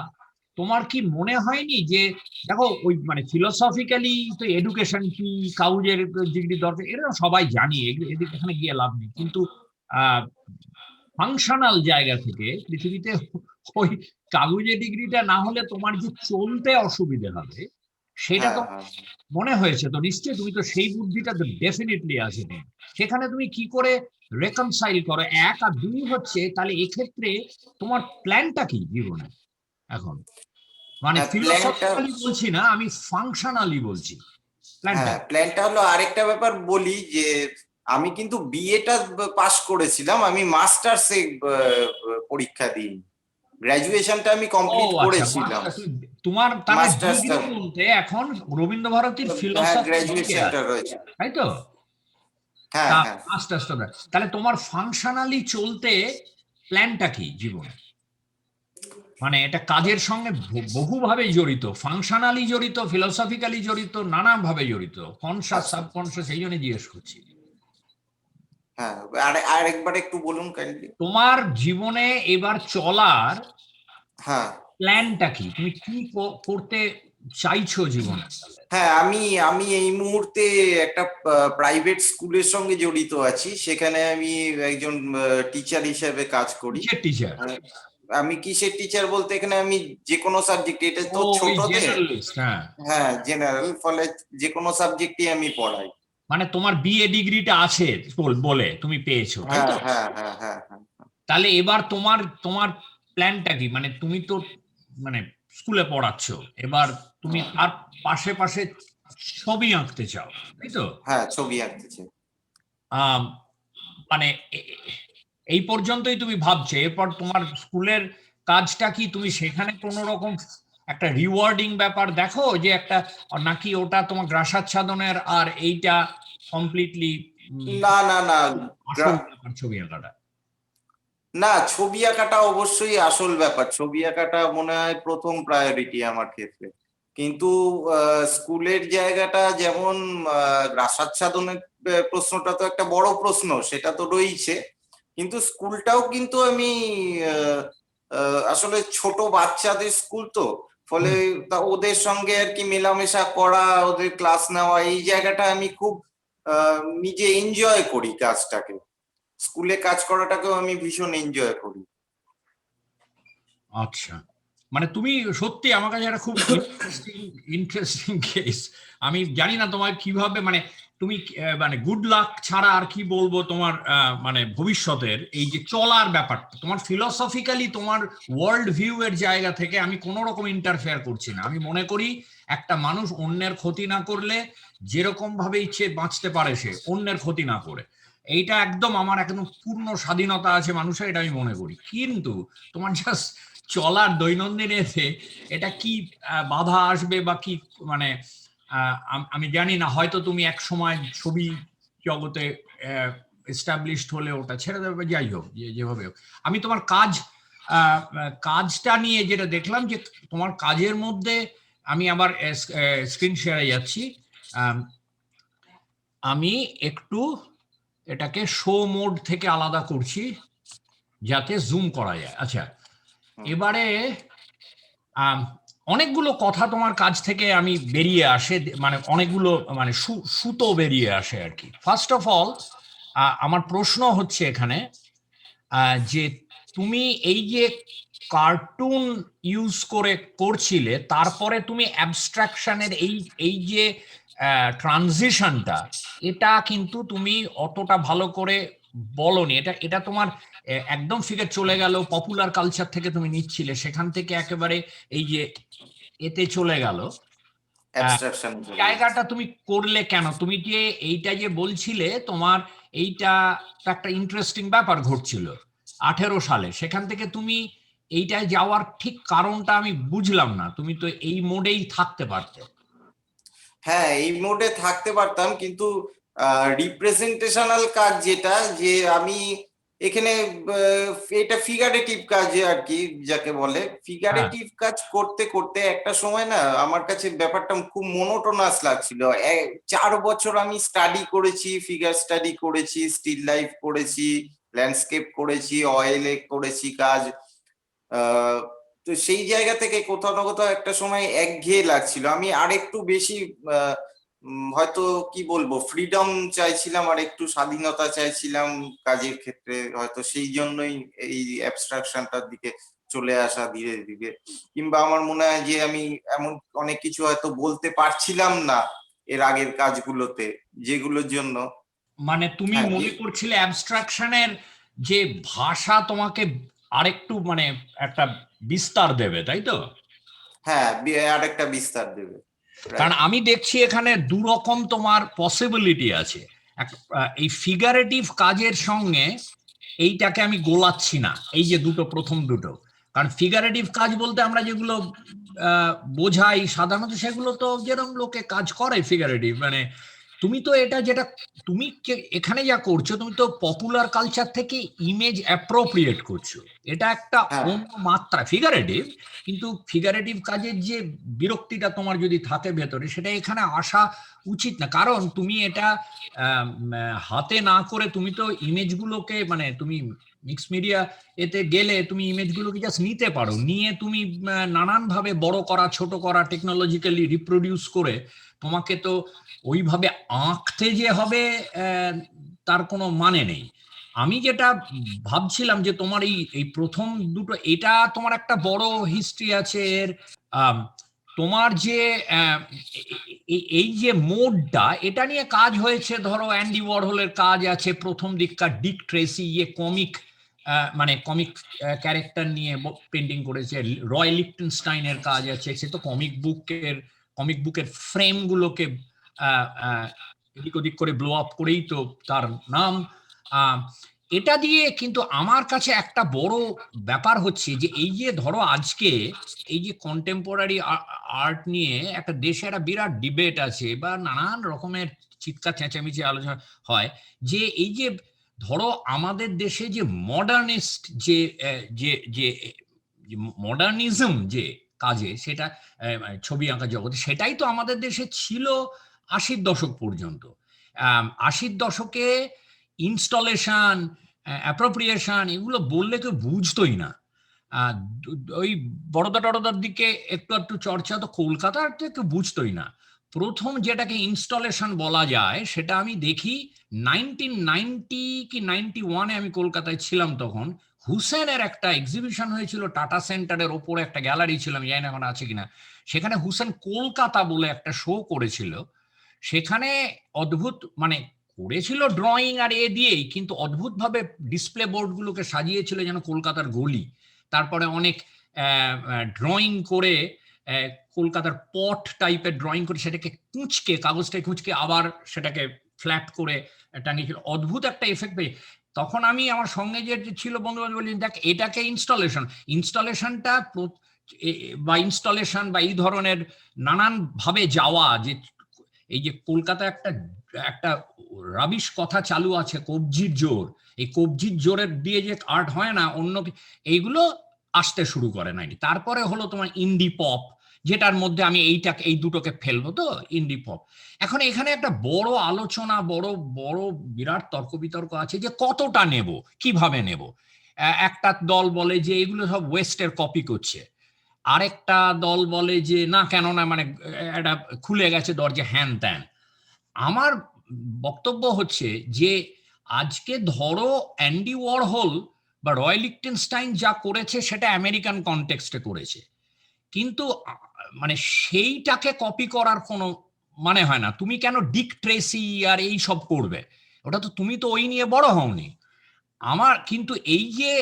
তোমার কি মনে হয়নি যে, দেখো ওই মানে ফিলোসফিক্যালি তো এডুকেশন কি, কাউজের ডিগ্রি দরকার, এটা সবাই জানি, এদিকে এখানে গিয়ে লাভ নেই, কিন্তু আহ ফাংশনাল জায়গা থেকে পৃথিবীতে ওই কাগজে ডিগ্রিটা না হলে তোমার যে চলতে অসুবিধে হবে, সেটা হ্যাঁ তো হ্যাঁ মনে হয়েছে তো নিশ্চয়ই। তুমি তো সেই বুদ্ধিটা তো ডেফিনেটলি আছে তোমার। সেখানে তুমি কি করে রেকনসাইল করো? এক আর দুই হচ্ছে, তাহলে এক্ষেত্রে তোমার প্ল্যানটা কি জীবনে এখন? মানে হ্যাঁ প্ল্যানটা, ফিলোসফিক্যালি বলছি না, আমি ফাংশনালি বলছি, প্ল্যানটা। হ্যাঁ প্ল্যানটা হলো আরেকটা ব্যাপার বলি, যে আমি কিন্তু বিএটা পাশ করেছিলাম, আমি মাস্টার্সে পরীক্ষা দিই, গ্রাজুয়েশনটা আমি ও কমপ্লিট আচ্ছা, করেছিলাম। মাস্টার তোমার তাহলে মাস্টার্সটা, ডিগ্রি বলতে এখন রবীন্দ্র ভারতীর হ্যাঁ ফিলোসফি দিকে গ্রাজুয়েশনটা আছে, রয়েছে। তাই তো? হ্যাঁ তা হ্যাঁ মাস্টার্সটা তাহলে তোমার ফাংশনালি চলতে প্ল্যানটা কি জীবনে? মানে এটা কাজের সঙ্গে বহুভাবে জড়িত, ফাংশনালি জড়িত, ফিলোসফিক্যালি জড়িত, নানান ভাবে জড়িত, কনসাস আচ্ছা সাবকনসাস, এই জন্য জিজ্ঞেস করছি। হ্যাঁ, আরেকবার একটু বলুন কাইন্ডলি। তোমার জীবনে এবার চলার হ্যাঁ প্ল্যানটা কি, তুমি কি করতে চাইছো জীবনে? হ্যাঁ, আমি আমি এই মুহূর্তে একটা প্রাইভেট স্কুলের সঙ্গে জড়িত আছি, সেখানে আমি একজন টিচার হিসেবে কাজ করি। কিসের টিচার? আহ, আমি কিসের টিচার বলতে, এখানে আমি যে কোনো সাবজেক্ট, এটা ও, তো ওই ছোটদের, জেনারেলিস্ট, হ্যাঁ। হ্যাঁ জেনারেল, ফলে যে কোনো সাবজেক্টই আমি পড়াই। মানে তোমার বিএ ডিগ্রিটা আছে বলে তুমি পেয়েছো, তাই হ্যাঁ তো? হ্যাঁ হ্যাঁ হ্যাঁ হ্যাঁ তাহলে এবার তোমার তোমার প্ল্যানটা কি, মানে তুমি তো মানে স্কুলে পড়াচ্ছ, এবার তুমি হ্যাঁ তার পাশে পাশে ছবি আঁকতে চাও, তাই তো? হ্যাঁ, ছবি আঁকতেছি। আম, মানে এই পর্যন্তই তুমি ভাবছো? এরপর তোমার স্কুলের কাজটা কি, তুমি সেখানে কোনো রকম একটা রিওয়ার্ডিং ব্যাপার দেখো যে একটা, নাকি ওটা তোমার গ্রাসাচ্ছাদনের আর এইটা কমপ্লিটলি না না না আসল ব্যাপার ছবি আঁকাটা? না, ছবি আঁকাটা অবশ্যই আসল ব্যাপার, ছবি আঁকাটা মনে হয় প্রথম প্রায়োরিটি আমার ক্ষেত্রে। কিন্তু স্কুলের জায়গাটা যেমন গ্রাসাচ্ছাদনের প্রশ্নটা তো একটা বড় প্রশ্ন, সেটা তো রয়েছে, কিন্তু স্কুলটাও কিন্তু আমি আহ, আসলে ছোট বাচ্চাদের স্কুল তো, ফলে তা ওদের সঙ্গে আর কি মেলামেশা করা, ওদের ক্লাস নেওয়া, এই জায়গাটা আমি খুব নিজে এনজয় করি কাজটাকে, স্কুলে কাজ করাটাকেও আমি ভীষণ এনজয় করি। আচ্ছা, মানে তুমি সত্যি আমার কাছে একটা খুব ইন্টারেস্টিং ইন্টারেস্টিং কেস। আমি জানি না তোমার কিভাবে, মানে তুমি মানে গুড লাক ছাড়া আর কি বলবো তোমার মানে ভবিষ্যতের এই যে চলার ব্যাপারটা, তোমার ফিলোসফিক্যালি তোমার ওয়ার্ল্ড ভিউ এর জায়গা থেকে আমি কোনো রকম ইন্টারফেয়ার করছি না। আমি মনে করি একটা মানুষ অন্যের ক্ষতি না করলে যেরকম ভাবে ইচ্ছে বাঁচতে পারে, সে অন্যের ক্ষতি না করে, এইটা একদম আমার একদম পূর্ণ স্বাধীনতা আছে মানুষের, এটা আমি মনে করি। কিন্তু তোমার জাস্ট চলার দৈনন্দিন এতে এটা কি বাধা আসবে বা কি, মানে আমি জানি না, হয়তো তুমি এক সময় ছবি জগতে এস্টাবলিশড হলে ওটা ছেড়ে দেবে, যাই হোক যেভাবে হোক। আমি তোমার কাজটা নিয়ে যেটা দেখলাম যে তোমার কাজের মধ্যে, আমি আবার স্ক্রিন শেয়ারে যাচ্ছি, আমি একটু এটাকে শো মোড থেকে আলাদা করছি যাতে জুম করা যায়। আচ্ছা, এবারে অনেকগুলো কথা তোমার কাছ থেকে আমি বেরিয়ে আসে, মানে অনেকগুলো মানে সুতো বেরিয়ে আসে আর কি। ফার্স্ট অফ অল আমার প্রশ্ন হচ্ছে এখানে যে তুমি এই যে কার্টুন ইউজ করে করছিলে, তারপরে তুমি অ্যাবস্ট্রাকশনের এই এই যে ট্রানজিশনটা, এটা কিন্তু তুমি অতটা ভালো করে বলনি। এটা এটা তোমার একদম ফিগার চলে গেল, পপুলার কালচার থেকে তুমি নিচ্ছিলে, সেখান থেকে একেবারে এই যে এতে চলে গেল। অ্যাবস্ট্রাকশন জায়গাটা তুমি করলে কেন? তুমি যে এইটা যে বলছিলে তোমার এইটা একটা ইন্টারেস্টিং ব্যাপার ঘটছিল 18 সালে, সেখান থেকে তুমি এইটায় যাওয়ার ঠিক কারণটা আমি বুঝলাম না। তুমি তো এই মোডেই থাকতে পারতে। হ্যাঁ, এই মোডে থাকতে পারতাম, কিন্তু রিপ্রেজেন্টেশনাল কাজ যেটা, যে আমি এখানে এটা ফিগারেটিভ কাজ আর কি, যাকে বলে হ্যাঁ, ফিগারেটিভ কাজ করতে করতে একটা সময় না আমার কাছে ব্যাপারটা খুব মোনোটোনাস লাগছিল। 4 বছর আমি স্টাডি করেছি, ফিগার স্টাডি করেছি, স্টিল লাইফ করেছি, ল্যান্ডস্কেপ করেছি, অয়েলে করেছি কাজ। আহ, তো সেই জায়গা থেকে কোথাও না কোথাও একটা সময় একঘেয়ে লাগছিল, আমি আর একটু বেশি আহ, হয়তো কি বলবো ফ্রিডম চাইছিলাম, আর একটু স্বাধীনতা চাইছিলাম কাজের ক্ষেত্রে, হয়তো সেই জন্যই এই অ্যাবস্ট্রাকশনটার দিকে চলে আসা ধীরে ধীরে। কিংবা আমার মনে হয় যে আমি এমন অনেক কিছু হয়তো বলতে পারছিলাম না এর আগের কাজগুলোতে, যেগুলোর জন্য। মানে তুমি হ্যাঁ মনে করছিলে অ্যাবস্ট্রাকশনের যে ভাষা তোমাকে আরেকটু মানে একটা বিস্তার দেবে, তাই তো? হ্যাঁ, আর একটা বিস্তার দেবে, কারণ রাইট। আমি দেখছি এখানে দু রকম তোমার পসিবিলিটি আছে। এই ফিগারেটিভ কাজের সঙ্গে এইটাকে আমি গোলাচ্ছি না, এই যে দুটো, প্রথম দুটো। কারণ ফিগারেটিভ কাজ বলতে আমরা যেগুলো বোঝাই সাধারণত, সেগুলো তো যেরকম লোকে কাজ করে ফিগারেটিভ, মানে তুমি তো এটা যেটা তুমি এখানে যা করছো, তুমি তো পপুলার কালচার থেকে ইমেজ অ্যাপ্রোপ্রিয়েট করছো। এটা একটা হ্যাঁ অন্য মাত্রা ফিগারেটিভ। কিন্তু ফিগারেটিভ কাজের যে বিরক্তিটা তোমার যদি থাকে ভেতরে, সেটা এখানে আসা উচিত না। কারণ তুমি এটা হাতে না করে তুমি তো ইমেজগুলোকে, মানে তুমি মিক্স মিডিয়া এতে গেলে তুমি ইমেজগুলোকে জাস্ট নিতে পারো, নিয়ে তুমি নানানভাবে বড় করা, ছোট করা, টেকনোলজিক্যালি রিপ্রোডিউস করে তোমাকে তো ওইভাবে আঁকতে যে হবে তার কোনো মানে নেই। আমি যেটা ভাবছিলাম যে তোমার এই এই প্রথম দুটো, এটা তোমার একটা বড় হিস্ট্রি আছে এর। আম, তোমার যে এই যে মোডটা, এটা নিয়ে কাজ হয়েছে, ধরো অ্যান্ডি ওয়ারহোলের কাজ আছে প্রথম দিককার, ডিক ট্রেসি ইয়ে কমিক, মানে কমিক ক্যারেক্টার নিয়ে পেন্টিং করেছে, রয় লিখটেনস্টাইনের কাজ আছে, সে তো কমিক বুকের ফ্রেম গুলোকে এদিক ওদিক করে ব্লো আপ করেই তো তার নাম। এটা দিয়ে কিন্তু আমার কাছে একটা বড় ব্যাপার হচ্ছে যে এই যে ধরো আজকে এই যে কন্টেম্পোরারি আর্ট নিয়ে একটা দেশে একটা বিরাট ডিবেট আছে, বা নানান রকমের চিৎকার চেঁচামেচি আলোচনা হয় যে এই যে ধরো আমাদের দেশে যে মডার্নিস্ট যে যে যে মডার্নিজম যে কাজে সেটা মানে ছবি আঁকা জগতে, সেটাই তো আমাদের দেশে ছিল 80-র দশক পর্যন্ত। 80-র দশকে ইনস্টলেশন, অ্যাপ্রোপ্রিয়েশন এগুলো বললে কেউ বুঝতোই না। ওই বড়দা টড়দার দিকে একটু একটু চর্চা, তো কলকাতার তো কেউ বুঝতোই না। প্রথম যেটাকে ইনস্টলেশন বলা যায় সেটা আমি দেখি 1990 কি 91-এ, আমি কলকাতায় ছিলাম তখন। হুসেনের একটা এক্সিবিশন হয়েছিল টাটা সেন্টারের ওপরে, একটা গ্যালারি ছিল, আমি জানি না এখন আছে কিনা। সেখানে হুসেন কলকাতা বলে একটা শো করেছিল। সেখানে অদ্ভুত মানে করেছিল ড্রয়িং আর এ দিয়েই, কিন্তু অদ্ভুতভাবে ডিসপ্লে বোর্ডগুলোকে সাজিয়েছিল যেন কলকাতার গলি। তারপরে অনেক ড্রয়িং করে কলকাতার পট টাইপের ড্রয়িং করে সেটাকে কুঁচকে, কাগজটাকে কুঁচকে আবার সেটাকে ফ্ল্যাট করে টাঙিয়েছিল। অদ্ভুত একটা এফেক্ট পেয়ে তখন আমি আমার সঙ্গে যে ছিল বন্ধু বান্ধব বলি, দেখ এটাকে ইনস্টলেশনটা বা ইনস্টলেশন বা এই ধরনের নানান ভাবে যাওয়া, যে এই যে কলকাতা একটা একটা রাবিশ কথা চালু আছে, কবজির জোর। এই কবজির জোরের দিয়ে যে আর্ট হয় না অন্য, এইগুলো আসতে শুরু করে নাই। তারপরে হলো তোমার ইন্ডি পপ, যেটার মধ্যে আমি এই দুটোকে ফেলবো, তো ইন্ডি পপ। এখন এখানে একটা বড় আলোচনা, বড় বড় বিরাট তর্ক বিতর্ক আছে যে কতটা নেব, কিভাবে নেব। একটা দল বলে যে এগুলো সব ওয়েস্টের কপি করছে, আরেকটা দল বলে যে না, কেন না, মানে এটা খুলে গেছে দরজা, হ্যান ত্যান। আমার বক্তব্য হচ্ছে যে আজকে ধরো অ্যান্ডি ওয়ারহোল বা রয় লিখটেনস্টাইন যা করেছে সেটা আমেরিকান কনটেক্সটে করেছে, কিন্তু মানে সেইটাকে কপি করার কোনো মানে হয় না। তুমি কেন ডিক ট্রেসি আর এই সব করবে? ওটা তো তুমি তো ওই নিয়ে বড় হওনি। আমার কিন্তু এই যে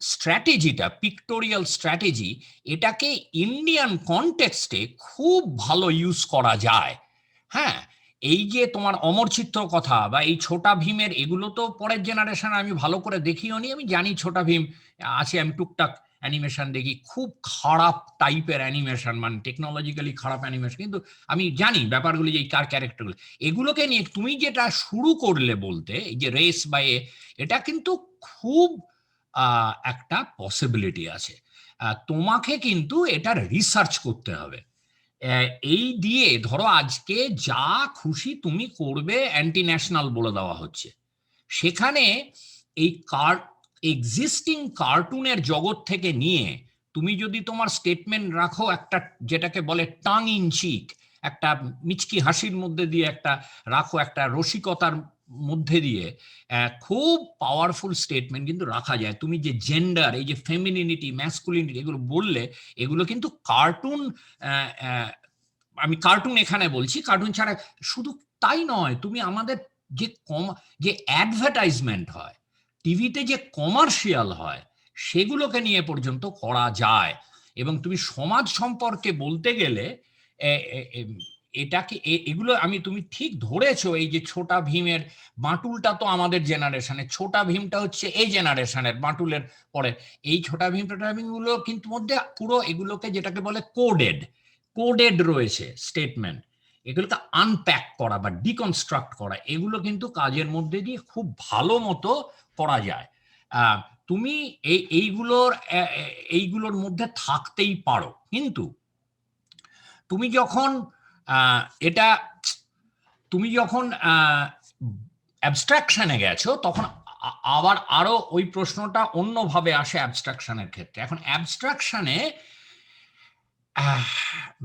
স্ট্র্যাটেজিটা, পিক্টোরিয়াল স্ট্র্যাটেজি, এটাকে ইন্ডিয়ান কনটেক্সটে খুব ভালো ইউজ করা যায়। হ্যাঁ, এই যে তোমার অমর চিত্র কথা বা এই ছোটা ভীমের, এগুলো তো পরের জেনারেশন আমি ভালো করে দেখিও নি। আমি জানি ছোটা ভীম আছে, আমি টুকটাক অ্যানিমেশন দেখি, খুব খারাপ টাইপের অ্যানিমেশন, মানে টেকনোলজিক্যালি খারাপ অ্যানিমেশন, কিন্তু আমি জানি ব্যাপারগুলি, যে এই কার ক্যারেক্টারগুলো, এগুলোকে নিয়ে তুমি যেটা শুরু করলে বলতে, এই যে রেস বা এটা কিন্তু খুব একটা পসিবিলিটি আছে। তোমাকে কিন্তু এটা রিসার্চ করতে হবে। এই দিয়ে ধরো আজকে যা খুশি তুমি করবে অ্যান্টি ন্যাশনাল বলে দেওয়া হচ্ছে। সেখানে এই এক্সিস্টিং কার্টুনের জগৎ থেকে নিয়ে তুমি যদি তোমার স্টেটমেন্ট রাখো একটা, যেটাকে বলে টাং ইন চিক, একটা মিচকি হাসির মধ্যে দিয়ে একটা রাখো, একটা রসিকতার মধ্যে দিয়ে, খুব পাওয়ারফুল স্টেটমেন্ট কিন্তু রাখা যায়। তুমি যে জেন্ডার, এই যে ফেমিনিনিটি, ম্যাসকুলিনিটি, এগুলো বললে, এগুলো কিন্তু কার্টুন, আমি কার্টুন এখানে বলছি, কার্টুন ছাড়া শুধু তাই নয়, তুমি আমাদের যে যে অ্যাডভার্টাইজমেন্ট হয় টিভিতে, যে কমার্শিয়াল হয়, সেগুলোকে নিয়ে পর্যন্ত করা যায়। এবং তুমি সমাজ সম্পর্কে বলতে গেলে এটাকে এগুলো তুমি ঠিক ধরেছো। এই যে ছোটা ভীমের, বাঁটুলটা তো আমাদের জেনারেশনে, ছোটা ভীমটা হচ্ছে এই জেনারেশনের, বাঁটুলের পরে এই ছোটা ভীমগুলো কিন্তু মধ্যে পুরো এগুলোকে যেটাকে বলে কোডেড রয়েছে স্টেটমেন্ট। এগুলোকে আনপ্যাক করা বা ডিকনস্ট্রাক্ট করা, এগুলো কিন্তু কাজের মধ্যে দিয়ে খুব ভালো মতো করা যায়। তুমি এইগুলোর মধ্যে থাকতেই পারো, কিন্তু তুমি যখন এটা তুমি যখন অ্যাবস্ট্রাকশনে গেছো, তখন আবার আরো ওই প্রশ্নটা অন্যভাবে আসে অ্যাবস্ট্রাকশনের ক্ষেত্রে। এখন অ্যাবস্ট্রাকশনে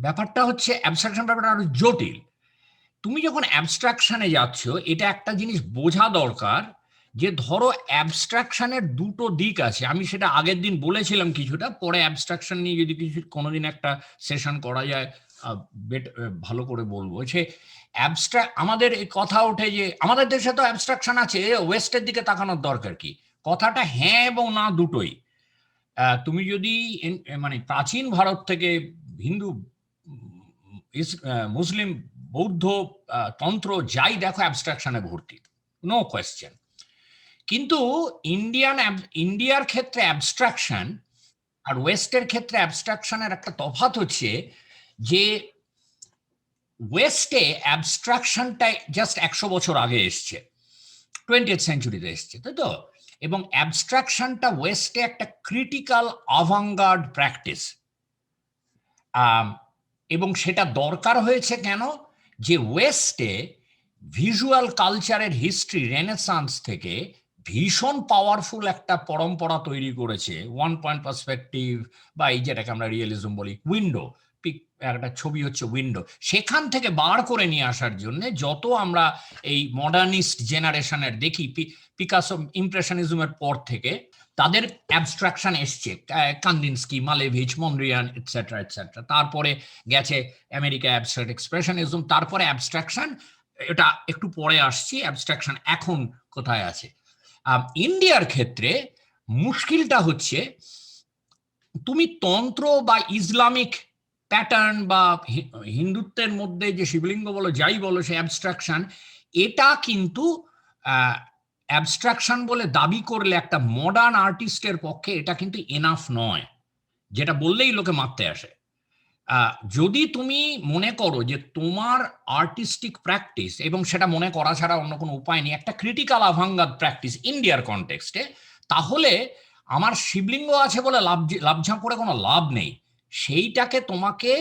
ব্যাপারটা হচ্ছে, অ্যাবস্ট্রাকশন ব্যাপারটা আরো জটিল। তুমি যখন অ্যাবস্ট্রাকশনে যাচ্ছ, এটা একটা জিনিস বোঝা দরকার, যে ধরো অ্যাবস্ট্রাকশনের দুটো দিক আছে। আমি সেটা আগের দিন বলেছিলাম কিছুটা, পরে অ্যাবস্ট্রাকশন নিয়ে যদি কিছু কোনোদিন একটা সেশন করা যায় ভালো করে বলবো। সে আমাদের এই কথা ওঠে যে আমাদের দেশে তো অ্যাবস্ট্রাকশন আছে, ওয়েস্টের দিকে তাকানোর দরকার কি? কথাটা হ্যাঁ এবং না দুটোই। তুমি যদি মানে প্রাচীন ভারত থেকে হিন্দু, মুসলিম, বৌদ্ধ, তন্ত্র যাই দেখো, অ্যাবস্ট্রাকশনে ভর্তি, নো কোয়েশ্চেন। কিন্তু ইন্ডিয়ার ক্ষেত্রে অ্যাবস্ট্রাকশন আর ওয়েস্টের ক্ষেত্রে অ্যাবস্ট্রাকশনের একটা তফাৎ হচ্ছে যে ওয়েস্টে অ্যাবস্ট্রাকশনটা জাস্ট 100 বছর আগে এসছে, 20th সেঞ্চুরিতে এসছে, তাই তো? এবং অ্যাবস্ট্রাকশনটা ওয়েস্টে একটা ক্রিটিক্যাল অ্যাভাঙ্গার্ড প্র্যাকটিস, এবং সেটা দরকার হয়েছে কেন? যে ওয়েস্টে ভিজুয়াল কালচারের হিস্ট্রি রেনেসান্স থেকে ভীষণ পাওয়ারফুল একটা পরম্পরা তৈরি করেছে, ওয়ান পয়েন্ট পার্সপেক্টিভ, বা এই যেটাকে আমরা রিয়েলিজম বলি, উইন্ডো, একটা ছবি হচ্ছে উইন্ডো, সেখান থেকে বার করে নিয়ে আসার জন্য যত আমরা এই মডার্নিস্ট জেনারেশনের দেখি, পিকাসো ইমপ্রেশনিজমের পর থেকে তাদের অ্যাবস্ট্রাকশন এসছে, কান্দিনস্কি, মালেভিচ, মন্ড্রিয়ান, এটসেট্রা এটসেট্রা, তারপরে গেছে আমেরিকা অ্যাবস্ট্রাক্ট এক্সপ্রেশনিজম, তারপরে অ্যাবস্ট্রাকশন, এটা একটু পরে আসছি, অ্যাবস্ট্রাকশন এখন কোথায় আছে। ইন্ডিয়ার ক্ষেত্রে মুশকিলটা হচ্ছে, তুমি তন্ত্র বা ইসলামিক প্যাটার্ন বা হিন্দুত্বের মধ্যে যে শিবলিঙ্গ বলো যাই বলো, সে অ্যাবস্ট্রাকশন, এটা কিন্তু অ্যাবস্ট্রাকশন বলে দাবি করলে একটা মডার্ন আর্টিস্টের পক্ষে এটা কিন্তু এনাফ নয়, যেটা বললেই লোকে মারতে আসে। যদি তুমি মনে করো যে তোমার আর্টিস্টিক প্র্যাকটিস, এবং সেটা মনে করা ছাড়া অন্য কোনো উপায় নেই, একটা ক্রিটিক্যাল আভাঙ্গাদ প্র্যাকটিস ইন্ডিয়ার কনটেক্সটে, তাহলে আমার শিবলিঙ্গ আছে বলে লাভঝাঁপ করে কোনো লাভ নেই, সেইটাকে তোমাকে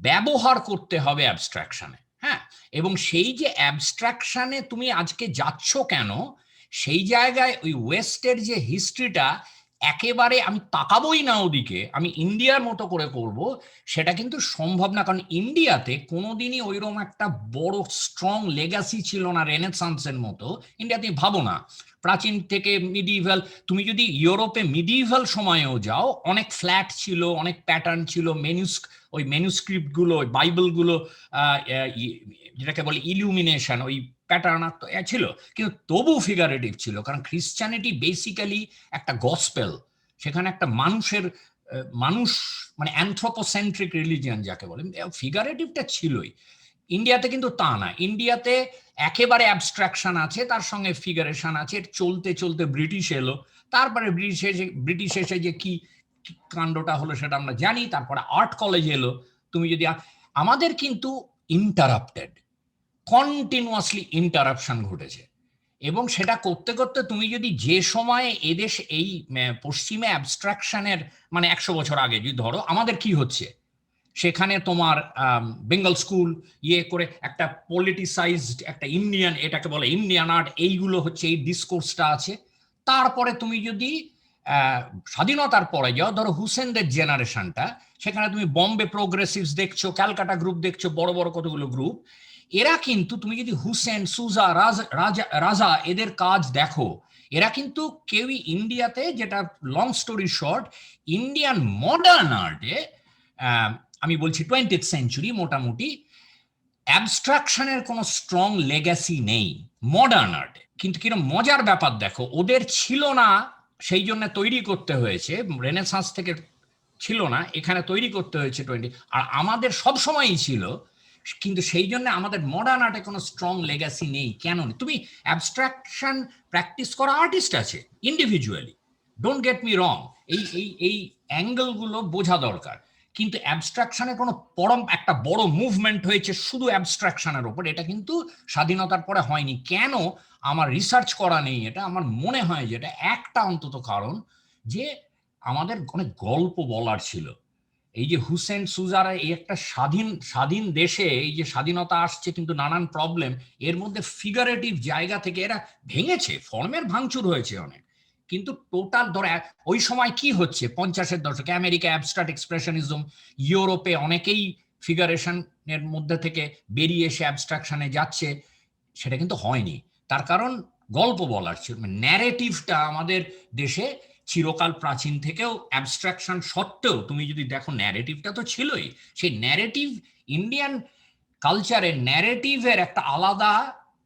ব্যবহার করতে হবে অ্যাবস্ট্রাকশনে। হ্যাঁ, এবং সেই যে অ্যাবস্ট্রাকশনে তুমি আজকে যাচ্ছ কেন, সেই জায়গায় ওই ওয়েস্টের যে হিস্ট্রিটা একেবারে আমি তাকাবোই না ওদিকে, আমি ইন্ডিয়ার মতো করে করব, সেটা কিন্তু সম্ভব না। কারণ ইন্ডিয়াতে কোনোদিনই ওইরকম একটা বড় স্ট্রং লেগাসি ছিল না রেনেসান্সের মতো। ইন্ডিয়াতে ভাবো না, প্রাচীন থেকে মিডিভাল, তুমি যদি ইউরোপে মিডিভাল সময়েও যাও, অনেক ফ্ল্যাট ছিল, অনেক প্যাটার্ন ছিল, ওই ম্যানুস্ক্রিপ্টগুলো, ওই বাইবেলগুলো, যেটাকে বলে ইলুমিনেশন, ওই প্যাটার্ন ছিল, কিন্তু তবু ফিগারেটিভ ছিল, কারণ খ্রিশ্চানিটি বেসিক্যালি একটা গসপেল, সেখানে একটা মানুষ মানে অ্যানথ্রোপোসেন্ট্রিক রিলিজিয়ন যাকে বলে, ফিগারেটিভটা ছিলই। ইন্ডিয়াতে কিন্তু তা না, ইন্ডিয়াতে একেবারে অ্যাবস্ট্রাকশন আছে, তার সঙ্গে ফিগারেশন আছে, চলতে চলতে ব্রিটিশ এলো, তারপরে ব্রিটিশ এসে যে কি কাণ্ডটা হলো সেটা আমরা জানি, তারপরে আর্ট কলেজ এলো। তুমি যদি আমাদের কিন্তু ইন্টারাপ্টেড, কন্টিনিউয়াসলি ইন্টারাপশন ঘটেছে, এবং সেটা করতে করতে তুমি যদি যে সময়ে এদেশ এই পশ্চিমে অ্যাবস্ট্রাকশনের মানে 100 বছর আগে যদি ধরো, আমাদের কি হচ্ছে সেখানে, তোমার বেঙ্গল স্কুল ইয়ে করে একটা পলিটিসাইজড একটা ইন্ডিয়ান, এটাকে বলে ইন্ডিয়ান আর্ট, এইগুলো হচ্ছে, এই ডিসকোর্সটা আছে। তারপরে তুমি যদি স্বাধীনতার পরে যাও, ধরো হুসেনদের জেনারেশনটা, সেখানে তুমি বম্বে প্রোগ্রেসিভস দেখছো, ক্যালকাটা গ্রুপ দেখছো, বড় বড় কতগুলো গ্রুপ, এরা কিন্তু তুমি যদি হুসেন, সুজা, রাজা এদের কাজ দেখো, এরা কিন্তু কেউই ইন্ডিয়াতে, যেটা long story short, Indian modern আর্টে, আমি বলছি 20th সেঞ্চুরি, মোটামুটি অ্যাবস্ট্রাকশনের কোনো স্ট্রং লেগাসি নেই মডার্ন আর্টে। কিন্তু কিরকম মজার ব্যাপার দেখো, ওদের ছিল না, সেই জন্য তৈরি করতে হয়েছে, রেনেসান্স থেকে ছিল না, এখানে তৈরি করতে হয়েছে 20, আর আমাদের সব সময়ই ছিল, কিন্তু সেই জন্য আমাদের মডার্ন আর্টে কোনো স্ট্রং লেগাসি নেই। কেন? তুমি অ্যাবস্ট্রাকশন প্র্যাকটিস করা আর্টিস্ট আছে ইন্ডিভিজুয়ালি, ডোন্ট গেট মি রং, এই এই এই অ্যাঙ্গেলগুলো বোঝা দরকার, কিন্তু অ্যাবস্ট্রাকশনে কোনো একটা বড় মুভমেন্ট হয়েছে শুধু অ্যাবস্ট্রাকশনের উপর, এটা কিন্তু স্বাধীনতার পরে হয়নি। কেন? আমার রিসার্চ করা নেই এটা, আমার মনে হয় যে এটা একটা অন্তত কারণ, যে আমাদের অনেক গল্প বলার ছিল। এই যে হুসেন, সুজারা, এই একটা স্বাধীন দেশে এই যে স্বাধীনতা আসছে, কিন্তু নানান প্রবলেম, এর মধ্যে ফিগারেটিভ জায়গা থেকে এরা ভেঙেছে, ফর্মের ভাঙচুর হয়েছে অনেক, কিন্তু টোটাল ধরে ওই সময় কি হচ্ছে 50-এর দশকে, আমেরিকা অ্যাবস্ট্রাক্ট এক্সপ্রেশনিজম, ইউরোপে অনেকেই ফিগারেশনের মধ্যে থেকে বেরিয়ে এসে অ্যাবস্ট্রাকশনে যাচ্ছে, সেটা কিন্তু হয়নি। তার কারণ গল্প বলার ছিল, ন্যারেটিভটা আমাদের দেশে চিরকাল প্রাচীন থেকেও অ্যাবস্ট্রাকশন সত্ত্বেও তুমি যদি দেখো, ন্যারেটিভটা তো ছিলই। সেই ন্যারেটিভ, ইন্ডিয়ান কালচারে ন্যারেটিভের একটা আলাদা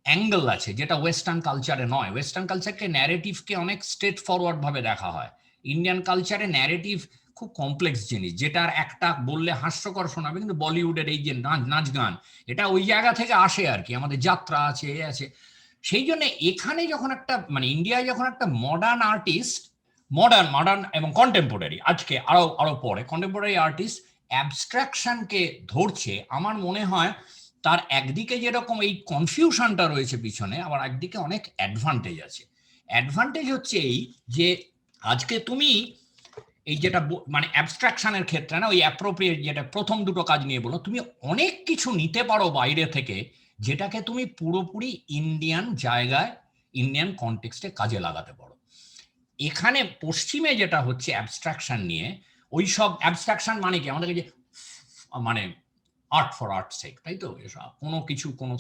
অ্যাঙ্গেল আছে, যেটা ওয়েস্টার্ন কালচারে নয়। ওয়েস্টার্ন কালচারকে, ন্যারেটিভকে অনেক স্ট্রেট ফরওয়ার্ড ভাবে দেখা হয়। ইন্ডিয়ান কালচারে ন্যারেটিভ খুব কমপ্লেক্স জিনিস, যেটার একটা বললে হাস্যকর শোনাবে, কিন্তু বলিউডের এই যে নাচ গান, এটা ওই জায়গা থেকে আসে আর কি, আমাদের যাত্রা আছে, এ আছে। সেই জন্য এখানে যখন একটা মানে ইন্ডিয়ায় যখন একটা মডার্ন আর্টিস্ট, মডার্ন এবং কন্টেম্পোরারি, আজকে আরো পরে কন্টেম্পোরারি আর্টিস্ট অ্যাবস্ট্রাকশনকে ধরছে, আমার মনে হয় তার একদিকে যেরকম এই কনফিউশনটা রয়েছে পিছনে, আবার একদিকে অনেক অ্যাডভান্টেজ আছে। অ্যাডভান্টেজ হচ্ছে এই যে আজকে তুমি এই যেটা মানে অ্যাবস্ট্রাকশনের ক্ষেত্রে না, ওই অ্যাপ্রোপ্রিয়েট যেটা প্রথম দুটো কাজ নিয়ে বলো, তুমি অনেক কিছু নিতে পারো বাইরে থেকে যেটাকে তুমি পুরোপুরি ইন্ডিয়ান জায়গায়, ইন্ডিয়ান কনটেক্সটে কাজে লাগাতে পারো। এখানে পশ্চিমে যেটা হচ্ছে অ্যাবস্ট্রাকশন নিয়ে, ওই সব অ্যাবস্ট্রাকশন মানে কি, আমাদের যে মানে আর্ট ফর আর্ট সেক, তাই তো, কোনো কিছু কোনো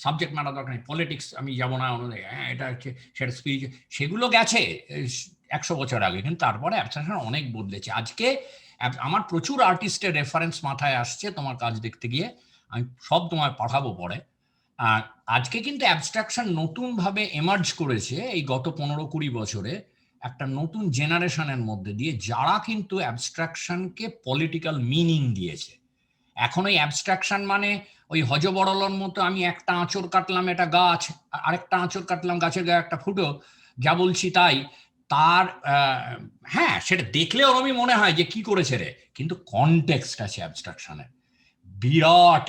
সাবজেক্ট ম্যাটার দরকার নেই, পলিটিক্স আমি যাবো না, হ্যাঁ এটা হচ্ছে সেটা স্পিরিচুয়াল, সেগুলো গেছে 100 বছর আগে, কিন্তু তারপরে অ্যাবস্ট্রাকশন অনেক বদলেছে। আজকে আমার প্রচুর আর্টিস্টের রেফারেন্স মাথায় আসছে তোমার কাজ দেখতে গিয়ে, আমি সব তোমায় পাঠাবো পরে। আজকে কিন্তু অ্যাবস্ট্রাকশন নতুন ভাবে এমার্জ করেছে এই গত 15-20 বছরে একটা নতুন জেনারেশনের মধ্যে দিয়ে, যারা কিন্তু অ্যাবস্ট্রাকশনকে পলিটিক্যাল মিনিং দিয়েছে। এখন ওই অ্যাবস্ট্রাকশন মানে ওই হজবরলর মতো আমি একটা আঁচড় কাটলাম এটা গাছ, আরেকটা আঁচড় কাটলাম গাছের গায়ে একটা ফুটো, যা বলছি তাই, তার হ্যাঁ সেটা দেখলে ওরমই মনে হয় যে কি করেছে রে, কিন্তু কনটেক্সট আছে অ্যাবস্ট্রাকশনের বিরাট।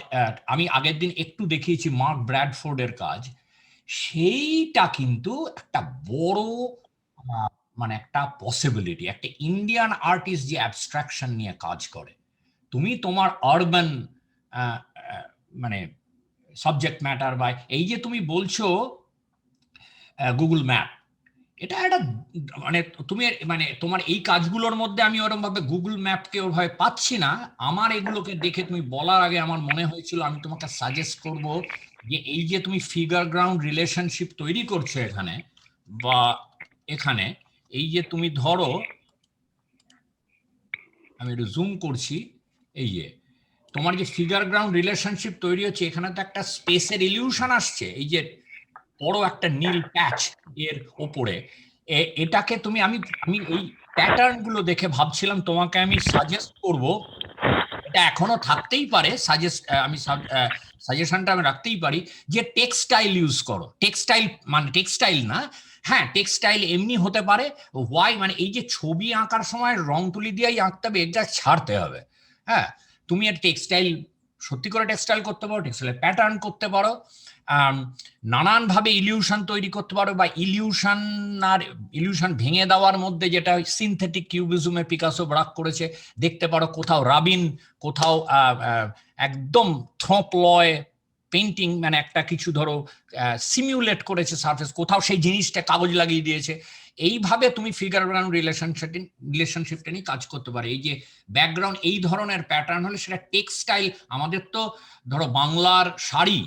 আমি আগের দিন একটু দেখিয়েছি মার্ক ব্র্যাডফোর্ডের কাজ, সেইটা কিন্তু একটা বড় মানে একটা পসিবিলিটি, একটা ইন্ডিয়ান আর্টিস্ট যে অ্যাবস্ট্রাকশন নিয়ে কাজ করে। তুমি তোমার আরবান মানে সাবজেক্ট ম্যাটার বা এই যে তুমি বলছো গুগল ম্যাপ, এটা একটা মানে তুমি মানে তোমার এই কাজগুলোর মধ্যে আমি ওরকম ভাবে গুগল ম্যাপকে ওভাবে পাচ্ছি না। আমার এগুলোকে দেখে তুমি বলার আগে আমার মনে হয়েছিল আমি তোমাকে সাজেস্ট করব যে এই যে তুমি ফিগার গ্রাউন্ড রিলেশনশিপ তৈরি করছো এখানে বা এখানে, এই যে তুমি ধরো, আমি একটু জুম করছি, এই যে তোমার যে ফিগার গ্রাউন্ড রিলেশনশিপ তৈরি হচ্ছে, এখানে তো একটা স্পেসের ইলিউশন আসছে, এই যে বড় একটা নীল প্যাচ এর ওপরে, এটাকে তুমি আমি আমি এই প্যাটার্ন গুলো দেখে ভাবছিলাম তোমাকে আমি সাজেস্ট করব, এটা এখনো থাকতেই পারে, আমি সাজেশনটা আমি রাখতেই পারি যে টেক্সটাইল ইউজ করো। টেক্সটাইল মানে টেক্সটাইল না, হ্যাঁ টেক্সটাইল এমনি হতে পারে। ওয়াই মানে এই যে ছবি আঁকার সময় রং তুলি দিয়েই আঁকতে হবে, এটা ছাড়তে হবে। হ্যাঁ, তুমি আর টেক্সটাইল সত্যি করে টেক্সটাইল করতে পারো, টেক্সটাইল প্যাটার্ন করতে পারো, নানানভাবে ইলিউশন তৈরি করতে পারো, বা ইলিউশন ভেঙে দেওয়ার মধ্যে যেটা সিনথেটিক কিউবিজমে পিকাসো ব্রাক করেছে দেখতে পারো, কোথাও রাবিন, কোথাও একদম থ্রোপলয় পেন্টিং মানে একটা কিছু ধরো সিমিউলেট করেছে সারফেস, কোথাও সেই জিনিসটা কাগজ লাগিয়ে দিয়েছে। এইভাবে তুমি ফিগার গ্রাউন্ড রিলেশনশিপটা নিয়ে কাজ করতে পারো। এই যে ব্যাকগ্রাউন্ড এই ধরনের প্যাটার্ন হলে সেটা টেক্সটাইল, আমাদের তো ধরো বাংলার শাড়ি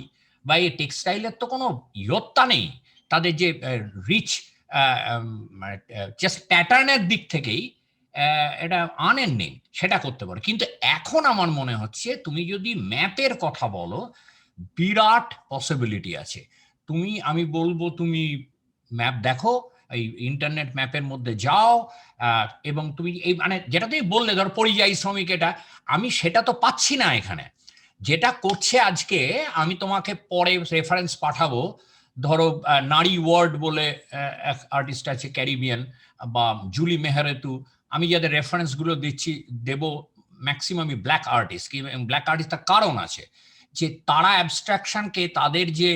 বা এই টেক্সটাইলের তো কোনো ইয়ত্তা নেই, তাদের যে রিচ জাস্ট প্যাটার্নের দিক থেকেই এটা আনএন্ডিং, সেটা করতে পারো। কিন্তু এখন আমার মনে হচ্ছে তুমি যদি ম্যাপের কথা বলো, বিরাট পসিবিলিটি আছে। আমি বলবো তুমি ম্যাপ দেখো, এই ইন্টারনেট ম্যাপের মধ্যে যাও, এবং তুমি এই মানে যেটা তুমি বললে ধরো পরিযায়ী শ্রমিক, এটা আমি সেটা তো পাচ্ছি না এখানে। যেটা করছে আজকে, আমি তোমাকে পরে রেফারেন্স পাঠাবো, ধরো নারী ওয়ার্ড বলে এক আর্টিস্ট আছে ক্যারিবিয়ান, বা জুলি মেহরেতু, আমি যাদের রেফারেন্স গুলো দিচ্ছি দেব ম্যাক্সিমামই ব্ল্যাক আর্টিস্ট। ব্ল্যাক আর্টিস্ট তার কারণ আছে যে তারা অ্যাবস্ট্রাকশনকে তাদের যে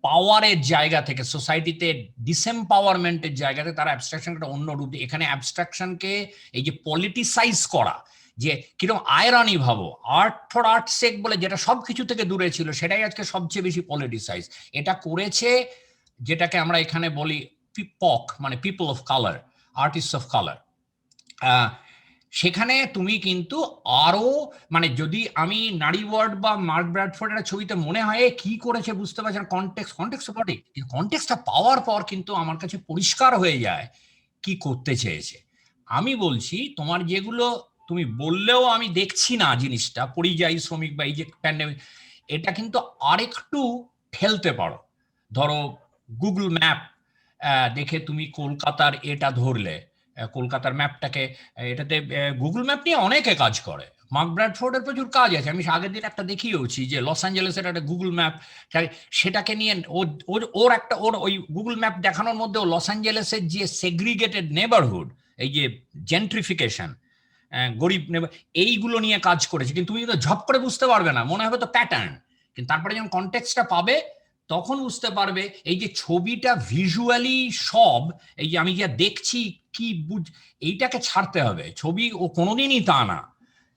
পাওয়ারের জায়গা থেকে, সোসাইটিতে ডিসএম্পাওয়ারমেন্টের জায়গা থেকে তারা অ্যাবস্ট্রাকশনকে অন্য রূপ, এখানে অ্যাবস্ট্রাকশনকে এই যে পলিটিসাইজ করা, যে কিরকম আয়রানি ভাবো, আর্ট ফর আর্ট সেক বলে যেটা সবকিছু থেকে দূরে ছিল, সেটাই আজকে সবচেয়ে বেশি পলিটিসাইজ। এটা করেছে যেটাকে আমরা এখানে বলি পিপক, মানে people of colour, artist of colour. সেখানে তুমি কিন্তু আরো মানে যদি আমি নারী ওয়ার্ড বা মার্ক ব্র্যাডফোর্ডের ছবিতে মনে হয় কি করেছে বুঝতে পারছি না, কনটেক্সট বটে, কিন্তু কনটেক্সটটা পাওয়ার পর কিন্তু আমার কাছে পরিষ্কার হয়ে যায় কি করতে চেয়েছে। আমি বলছি তোমার যেগুলো তুমি বললেও আমি দেখছি না জিনিসটা, পরিযায়ী শ্রমিক বা এই যে প্যান্ডেমিক, এটা কিন্তু আরেকটু ঠেলতে পারো। ধরো গুগল ম্যাপ দেখে তুমি কলকাতার এটা ধরলে, কলকাতার ম্যাপটাকে, এটাতে গুগল ম্যাপ নিয়ে অনেকে কাজ করে, মার্ক ব্র্যাডফোর্ডের প্রচুর কাজ আছে। আমি আগের দিন একটা দেখিয়েছি যে লস অ্যাঞ্জেলেসের একটা গুগল ম্যাপ, সেটাকে নিয়ে ওর ওই গুগল ম্যাপ দেখানোর মধ্যে লস অ্যাঞ্জেলেসের যে সেগ্রিগেটেড নেবারহুড, এই যে জেন্ট্রিফিকেশন, গরিব এইগুলো নিয়ে কাজ করেছে। কিন্তু তুমি তো ঝপ করে বুঝতে পারবে না, মনে হবে তো প্যাটার্ন, কিন্তু তারপরে যখন কনটেক্সটটা পাবে তখন বুঝতে পারবে এই যে ছবিটা ভিজুয়ালি সব, এই যে আমি যা দেখছি কি এইটাকে ছাড়তে হবে। ছবি ও কোনোদিনই তা না,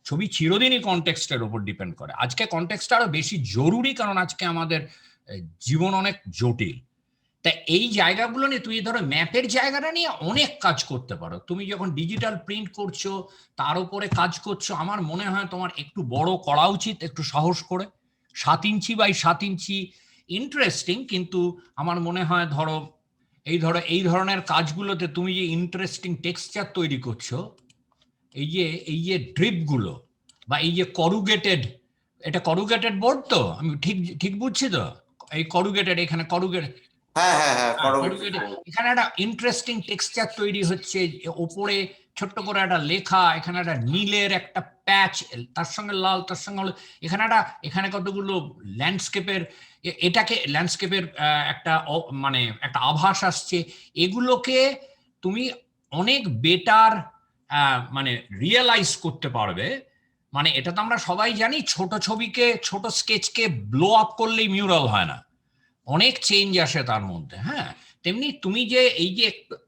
ছবি চিরদিনই কনটেক্সটের উপর ডিপেন্ড করে। আজকে কনটেক্সটটা আরো বেশি জরুরি, কারণ আজকে আমাদের জীবন অনেক জটিল। তা এই জায়গাগুলো নিয়ে তুই ধরো ম্যাপের জায়গাটা নিয়ে অনেক কাজ করতে পারো। তুমি যখন ডিজিটাল প্রিন্ট করছো, তার উপরে কাজ করছো, আমার মনে হয় তোমার একটু বড় করা উচিত, একটু সাহস করে। 7 ইঞ্চি বাই 7 ইঞ্চি ইন্টারেস্টিং, কিন্তু আমার মনে হয় ধরো এই ধরনের কাজগুলোতে তুমি যে ইন্টারেস্টিং টেক্সচার তৈরি করছো, এই যে ড্রিপগুলো বা এই যে করুগেটেড, এটা করুগেটেড বোর্ড তো, আমি ঠিক বুঝছি তো? এই করুগেটেড, এখানে করুগেটেড, হ্যাঁ হ্যাঁ হ্যাঁ, এখানে একটা ইন্টারেস্টিং টেক্সচার তৈরি হচ্ছে। ওপরে ছোট্ট করে একটা লেখা, এখানে একটা নীলের একটা প্যাচ, তার সঙ্গে লাল, তার সঙ্গে এখানে কতগুলো ল্যান্ডস্কেপের, এটাকে ল্যান্ডস্কেপের একটা মানে একটা আভাস আসছে। এগুলোকে তুমি অনেক বেটার মানে রিয়েলাইজ করতে পারবে। মানে এটা তো আমরা সবাই জানি, ছোট ছবিকে, ছোট স্কেচকে ব্লো আপ করলেই মিউরাল হয় না, অনেক চেঞ্জ আসে তার মধ্যে। হ্যাঁ, তেমনি তুমি যে এই যে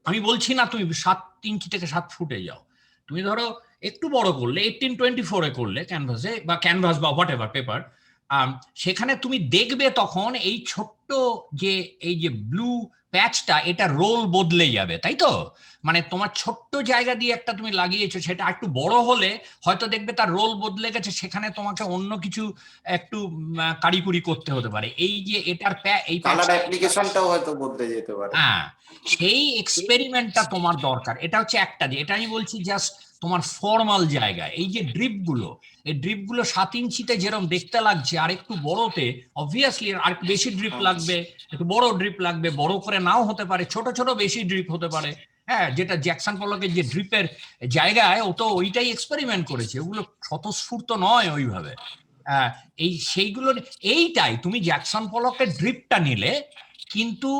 আমি বলছি না তুমি 7 ইঞ্চি থেকে 7 ফুটে যাও, তুমি ধরো একটু বড় করলে 1824 করলে ক্যানভাসে, বা ক্যানভাস বা হোয়াট এভার পেপার, সেখানে তুমি দেখবে তখন এই ছোট্ট যে এই যে ব্লু প্যাচটা, এটা রোল বদলে যাবে, তাই তো? মানে তোমার ছোট্ট জায়গা দিয়ে একটা তুমি লাগিয়েছো, সেটা একটু বড় হলে হয়তো দেখবে তার রোল বদলে গেছে, সেখানে তোমাকে অন্য কিছু একটু কারিকুরি করতে হতে পারে। এই যে এটার এই কালার অ্যাপ্লিকেশনটাও হয়তো বদলে যেতে পারে। হ্যাঁ, সেই এক্সপেরিমেন্টটা তোমার দরকার। এটা হচ্ছে একটা, যে এটা আমি বলছি জাস্ট তোমার ফর্মাল জায়গা। এই যে ড্রিপগুলো, এই ড্রিপগুলো 7 ইঞ্চিতে যেরকম দেখতে লাগছে, আর একটু বড়তে অবভিয়াসলি আর একটু বেশি ড্রিপ লাগবে, একটু বড় ড্রিপ লাগবে, বড় করে নাও হতে পারে, ছোট ছোট বেশি ড্রিপ হতে পারে। হ্যাঁ, যেটা জ্যাকসন পলকের যে ড্রিপের জায়গায়, ও তো ওইটাই এক্সপেরিমেন্ট করেছে, ওগুলো স্বতঃস্ফূর্ত নয় ওইভাবে। সেইগুলো, এইটাই তুমি জ্যাকসন পলকের ড্রিপটা নিলে, কিন্তু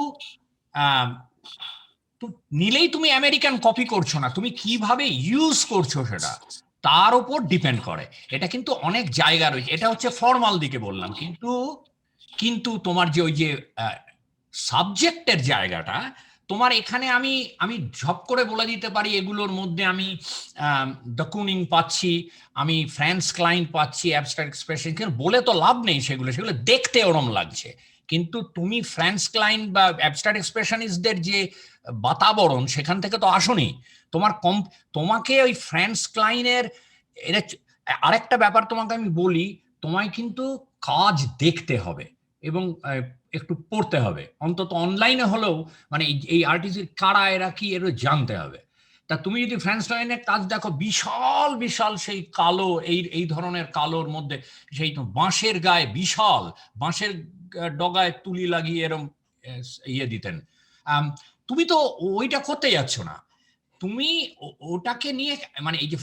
নিলেই তুমি আমেরিকান কপি করছো না, তুমি কিভাবে ইউজ করছো সেটা তার উপর ডিপেন্ড করে। এটা কিন্তু অনেক জায়গা রয়েছে, এটা হচ্ছে ফর্মাল দিকে বললাম। কিন্তু তোমার যে ওই যে সাবজেক্টের জায়গাটা, তোমার এখানে আমি ঝপ করে বলে দিতে পারি, এগুলোর মধ্যে আমি দ্য কুনিং পাচ্ছি, আমি ফ্রান্স ক্লাইন পাচ্ছি, অ্যাবস্ট্রাক্ট এক্সপ্রেশন, কিন্তু বলে তো লাভ নেই, সেগুলো দেখতে ওরম লাগছে। কিন্তু তুমি ফ্রান্স ক্লাইন বা অ্যাবস্ট্রাক্ট এক্সপ্রেশনিস্টদের যে বাতাবরণ, সেখান থেকে তো আসোনি। তোমাকে ওই ফ্রান্স ক্লাইনের, এটা আরেকটা ব্যাপার তোমাকে আমি বলি, তোমায় কিন্তু কাজ দেখতে হবে এবং একটু পড়তে হবে, অন্তত অনলাইনে হলেও। মানে এই আর্টিস্টের কারা, এরা কি, এর জানতে হবে। তা তুমি যদি ফ্রান্স ক্লাইনের কাজ দেখো, বিশাল বিশাল সেই কালো, এই ধরনের কালোর মধ্যে সেই তো বাঁশের গায়ে, বিশাল বাঁশের ডগায় তুলি লাগিয়ে এরম ইয়ে দিতেন। তুমি তো ওইটা করতে যাচ্ছ না, তুমি ওটাকে নিয়ে, মানে এই যে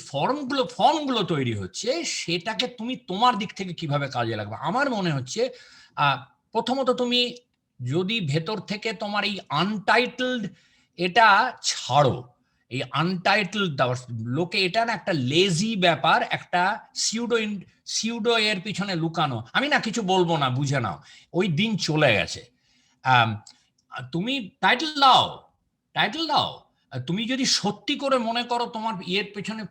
ফর্মগুলো তৈরি হচ্ছে, সেটাকে তুমি তোমার দিক থেকে কিভাবে কাজে লাগবে। আমার মনে হচ্ছে প্রথমত তুমি যদি ভেতর থেকে তোমার এই আনটাইটেলড এটা ছাড়ো, এই আনটাইটেলড লোকে এটা না একটা লেজি ব্যাপার, একটা সিউডো এর পিছনে লুকানো। আমি না কিছু বলবো না, বুঝে নাও, ওই দিন চলে গেছে। তুমি টাইটেল দাও। তুমি যদি সত্যি করে মনে করো তোমার ইয়ের পেছনে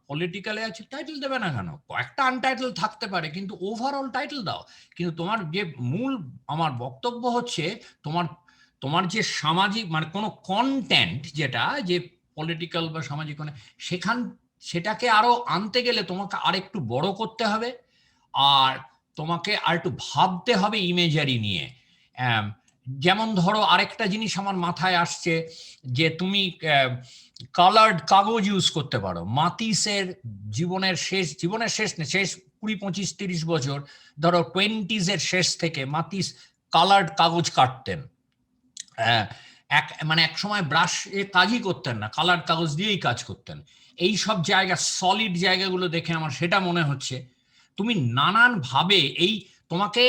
পলিটিক্যালে আছে, টাইটেল দেবে না কেন? কয়েকটা আনটাইটেল থাকতে পারে, কিন্তু ওভারঅল টাইটেল দাও। কিন্তু তোমার যে মূল, আমার বক্তব্য হচ্ছে, তোমার যে সামাজিক, মানে কোনো কন্টেন্ট যেটা যে পলিটিক্যাল বা সামাজিক, সেটাকে আরো আনতে গেলে তোমাকে আর একটু বড় করতে হবে, আর তোমাকে আর একটু ভাবতে হবে ইমেজারি নিয়ে। যেমন ধরো, আরেকটা জিনিস আমার মাথায় আসছে, যে তুমি কালার্ড কাগজ ইউজ করতে পারো। মাতিসের জীবনের শেষ না, শেষ 20, 25, 30 বছর, ধরো 20s এর শেষ থেকে মাতিস কালার্ড কাগজ কাটতেন। এক সময় ব্রাশ কাজই করতেন না, কালার্ড কাগজ দিয়েই কাজ করতেন। এই সব জায়গা, সলিড জায়গাগুলো দেখে আমার সেটা মনে হচ্ছে তুমি নানান ভাবে তোমাকে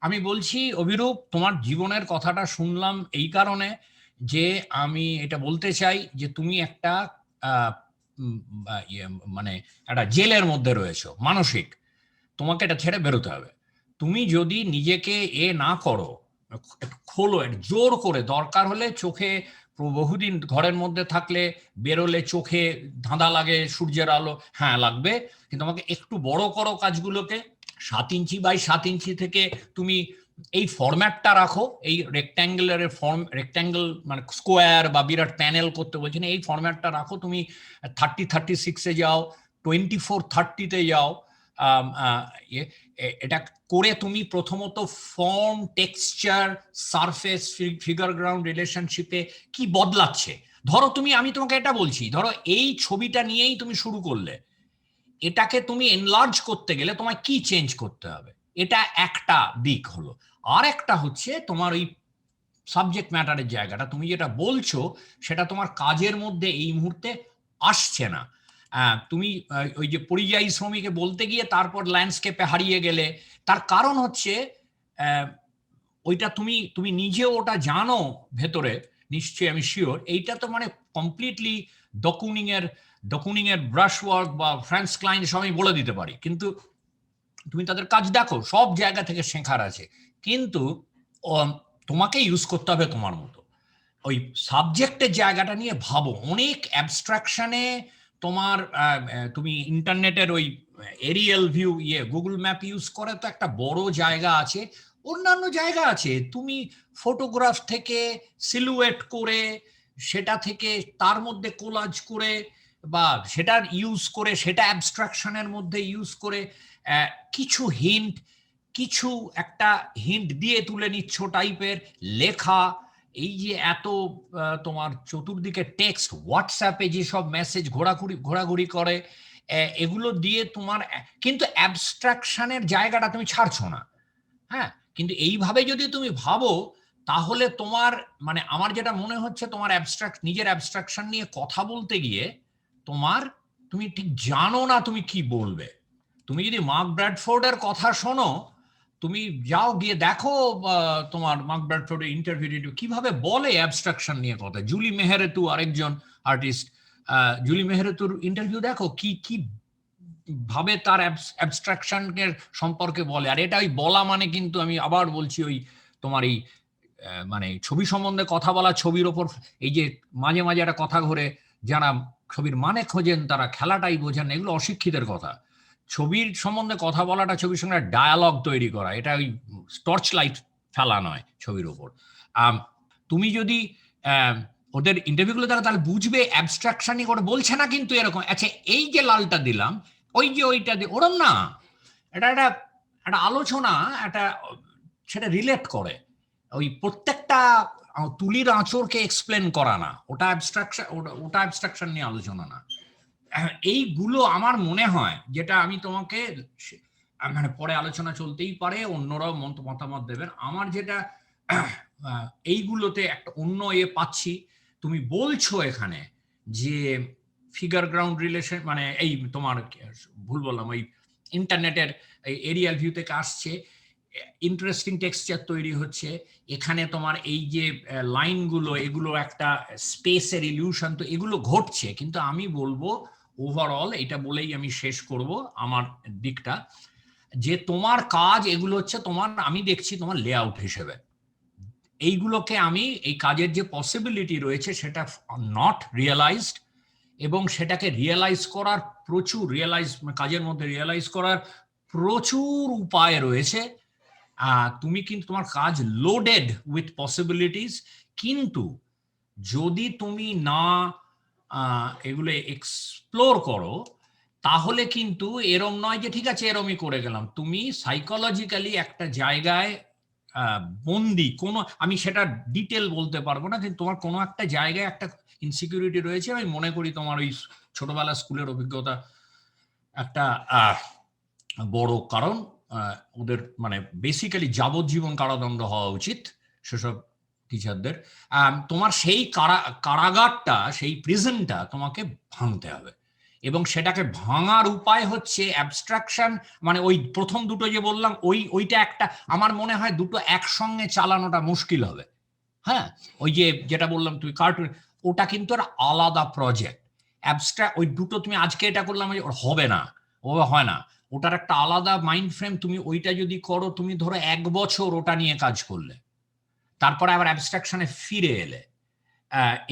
আমি বলছি, অভিরূপ, তোমার জীবনের কথাটা শুনলাম এই কারণে যে আমি এটা বলতে চাই যে তুমি একটা মানে একটা জেলের মধ্যে রয়েছো মানসিক, তোমাকে এটা ছেড়ে বেরোতে হবে। তুমি যদি নিজেকে না করো, একটু খোলো, একটু জোর করে, দরকার হলে চোখে বহুদিন ঘরের মধ্যে থাকলে বেরোলে চোখে ধাঁধা লাগে, সূর্যের আলো, হ্যাঁ লাগবে, কিন্তু আমাকে একটু বড় করো কাজগুলোকে। 7 ইঞ্চি বাই 7 ইঞ্চি থেকে তুমি এই ফরম্যাটটা রাখো, এই রেক্ট্যাঙ্গুলারের ফর্ম, রেক্ট্যাঙ্গেল মানে স্কোয়ার বা বিরাট প্যানেল করতে বলছি না, এই ফরম্যাটটা রাখো। তুমি 30-36-এ যাও, 24-30-তে যাও। এটা করে তুমি প্রথমত form, texture, surface, figure ground রিলেশনশিপে কি বদলাচ্ছে। ধরো তুমি, আমি তোমাকে এটা বলছি, ধরো এই ছবিটা নিয়েই তুমি শুরু করলে, এটাকে তুমি এনলার্জ করতে গেলে তোমায় কি চেঞ্জ করতে হবে, এটা একটা দিক হলো। আর একটা হচ্ছে তোমার ওই সাবজেক্ট ম্যাটারের জায়গাটা, তুমি যেটা বলছো সেটা তোমার কাজের মধ্যে এই মুহূর্তে আসছে না। তুমি ওই যে পরিযায়ী শ্রমিকে বলতে গিয়ে তারপর ল্যান্ডস্কেপে হারিয়ে গেলে, তার কারণ হচ্ছে ওইটা তুমি তুমি নিজেও ওটা জানো ভেতরে, নিশ্চয়ই আমি শিওর। এইটা তো মানে কমপ্লিটলি ডকুনিং এর ব্রাশ ওয়ার্ক বা ফ্রান্স ক্লাইন সবাই বলে দিতে পারি, কিন্তু তুমি তাদের কাজ দেখো, সব জায়গা থেকে শেখার আছে, কিন্তু তোমাকে ইউজ করতে হবে তোমার মতো। ওই সাবজেক্টের জায়গাটা নিয়ে ভাবো, অনেক অ্যাবস্ট্রাকশনে তোমার তুমি ইন্টারনেটের ওই Arial view, Google map use করে তো একটা বড় জায়গা আছে, অন্যান্য জায়গা আছে, তুমি ফটোগ্রাফ থেকে সিলুয়েট করে, সেটা থেকে তার মধ্যে কোলাজ করে বা সেটা ইউজ করে, সেটা অ্যাবস্ট্রাকশনের মধ্যে ইউজ করে কিছু কিছু একটা হিন্ট দিয়ে তুলে নিচ্ছ টাইপের লেখা। এই যে এত তোমার চতুর্দিকে টেক্সট, হোয়াটসঅ্যাপে যেসব মেসেজ ঘোরাঘুরি করে, এগুলো দিয়ে তোমার কিন্তু অ্যাবস্ট্রাকশনের জায়গাটা তুমি ছাড়ছো না। হ্যাঁ, কিন্তু এইভাবে যদি তুমি ভাবো, তাহলে তোমার মানে আমার যেটা মনে হচ্ছে, তোমার নিজের অ্যাবস্ট্রাকশন নিয়ে কথা বলতে গিয়ে তুমি ঠিক জানো না তুমি কি বলবে। তুমি যদি মার্ক ব্র্যাডফোর্ডের কথা শোনো, তুমি যাও গিয়ে দেখো তোমার মার্ক ব্র্যাডফোর্ডের ইন্টারভিউ কিভাবে বলে অ্যাবস্ট্রাকশন নিয়ে কথা। জুলি মেহেরেতু আরেকজন আর্টিস্ট, জুলি মেহেরেতুর ইন্টারভিউ দেখো, কি কি ভাবে তার অ্যাবস্ট্রাকশনের সম্পর্কে বলে। আর এটা ওই বলা মানে কিন্তু আমি আবার বলছি, ওই তোমার এই মানে ছবি সম্বন্ধে কথা বলা, ছবির ওপর এই যে মাঝে মাঝে একটা কথা ঘুরে, যারা ছবির মানে খোঁজেন তারা খেলাটাই বোঝেন, এগুলো অশিক্ষিতের কথা। ছবির সম্বন্ধে কথা বলাটা, ছবির সঙ্গে ডায়ালগ তৈরি করা, এটা ওই টর্চ লাইট ফেলা নয় ছবির ওপর। তুমি যদি ওদের ইন্টারভিউগুলো দেখো, তাহলে বুঝবে অ্যাবস্ট্রাকশনই করে বলছে না কিন্তু এরকম, আচ্ছা এই যে লালটা দিলাম, ওই যে ওইটা দিয়ে, ওরম না, এটা একটা একটা আলোচনা, একটা সেটা রিলেট করে। ওই প্রত্যেকটা তুলির আঁচড়কে এক্সপ্লেন করা না, ওটা অ্যাবস্ট্রাকশন নিয়ে আলোচনা না। এইগুলো আমার মনে হয়, যেটা আমি তোমাকে মানে পরে আলোচনা চলতেই পারে, অন্যরাও মতামত দেবেন, আমার যেটা এইগুলোতে একটা অন্য পাচ্ছি। তুমি বলছো এখানে যে ফিগার গ্রাউন্ড রিলেশন, মানে এই তোমার ভুল বললাম, ওই ইন্টারনেটের এরিয়াল ভিউ থেকে আসছে, ইন্টারেস্টিং টেক্সচার তৈরি হচ্ছে এখানে, তোমার এই যে লাইনগুলো, এগুলো একটা স্পেসের ইলিউশন, তো এগুলো ঘটছে। কিন্তু আমি বলবো ওভারঅল, এটা বলেই আমি শেষ করব আমার দিকটা, যে তোমার কাজ এগুলো হচ্ছে তোমার, আমি দেখছি তোমার লেআউট হিসেবে এইগুলোকে, আমি এই কাজের যে পসিবিলিটি রয়েছে সেটা নট রিয়েলাইজড, এবং সেটাকে রিয়েলাইজ করার কাজের মধ্যে রিয়েলাইজ করার প্রচুর উপায় রয়েছে। তুমি কিন্তু তোমার কাজ লোডেড উইথ পসিবিলিটিস, কিন্তু যদি তুমি না এগুলো এক্সপ্লোর করো, তাহলে কিন্তু এরম নয় যে ঠিক আছে এরমই করে গেলাম, তুমি সাইকোলজিক্যালি একটা জায়গায় বন্দি, কোনো, আমি সেটা ডিটেল বলতে পারবো না, কিন্তু তোমার কোনো একটা জায়গায় একটা ইনসিকিউরিটি রয়েছে। আমি মনে করি তোমার ওই ছোটবেলা স্কুলের অভিজ্ঞতা একটা বড় কারণ। ওদের মানে বেসিক্যালি যাবজ্জীবন কারাদণ্ড হওয়া উচিত সেসব টিচারদের। তোমার সেই কারাগারটা, সেই প্রিজনটা তোমাকে ভাঙতে হবে, এবং সেটাকে ভাঙার উপায় হচ্ছে অ্যাবস্ট্রাকশন। মানে ওই প্রথম দুটো যে বললাম, ওইটা একটা, আমার মনে হয় দুটো একসঙ্গে চালানোটা মুশকিল হবে। হ্যাঁ, ওই যে যেটা বললাম তুই কার্টুন, ওটা কিন্তু একটা আলাদা প্রজেক্ট। অ্যাবস্ট্রাক্ট ওই দুটো তুমি আজকে এটা করলাম হবে না, ও হয় না। ওটার একটা আলাদা মাইন্ড ফ্রেম। তুমি ওইটা যদি করো, তুমি ধরো 1 বছর ওটা নিয়ে কাজ করলে, তারপরে আবার অ্যাবস্ট্রাকশনে ফিরে এলে,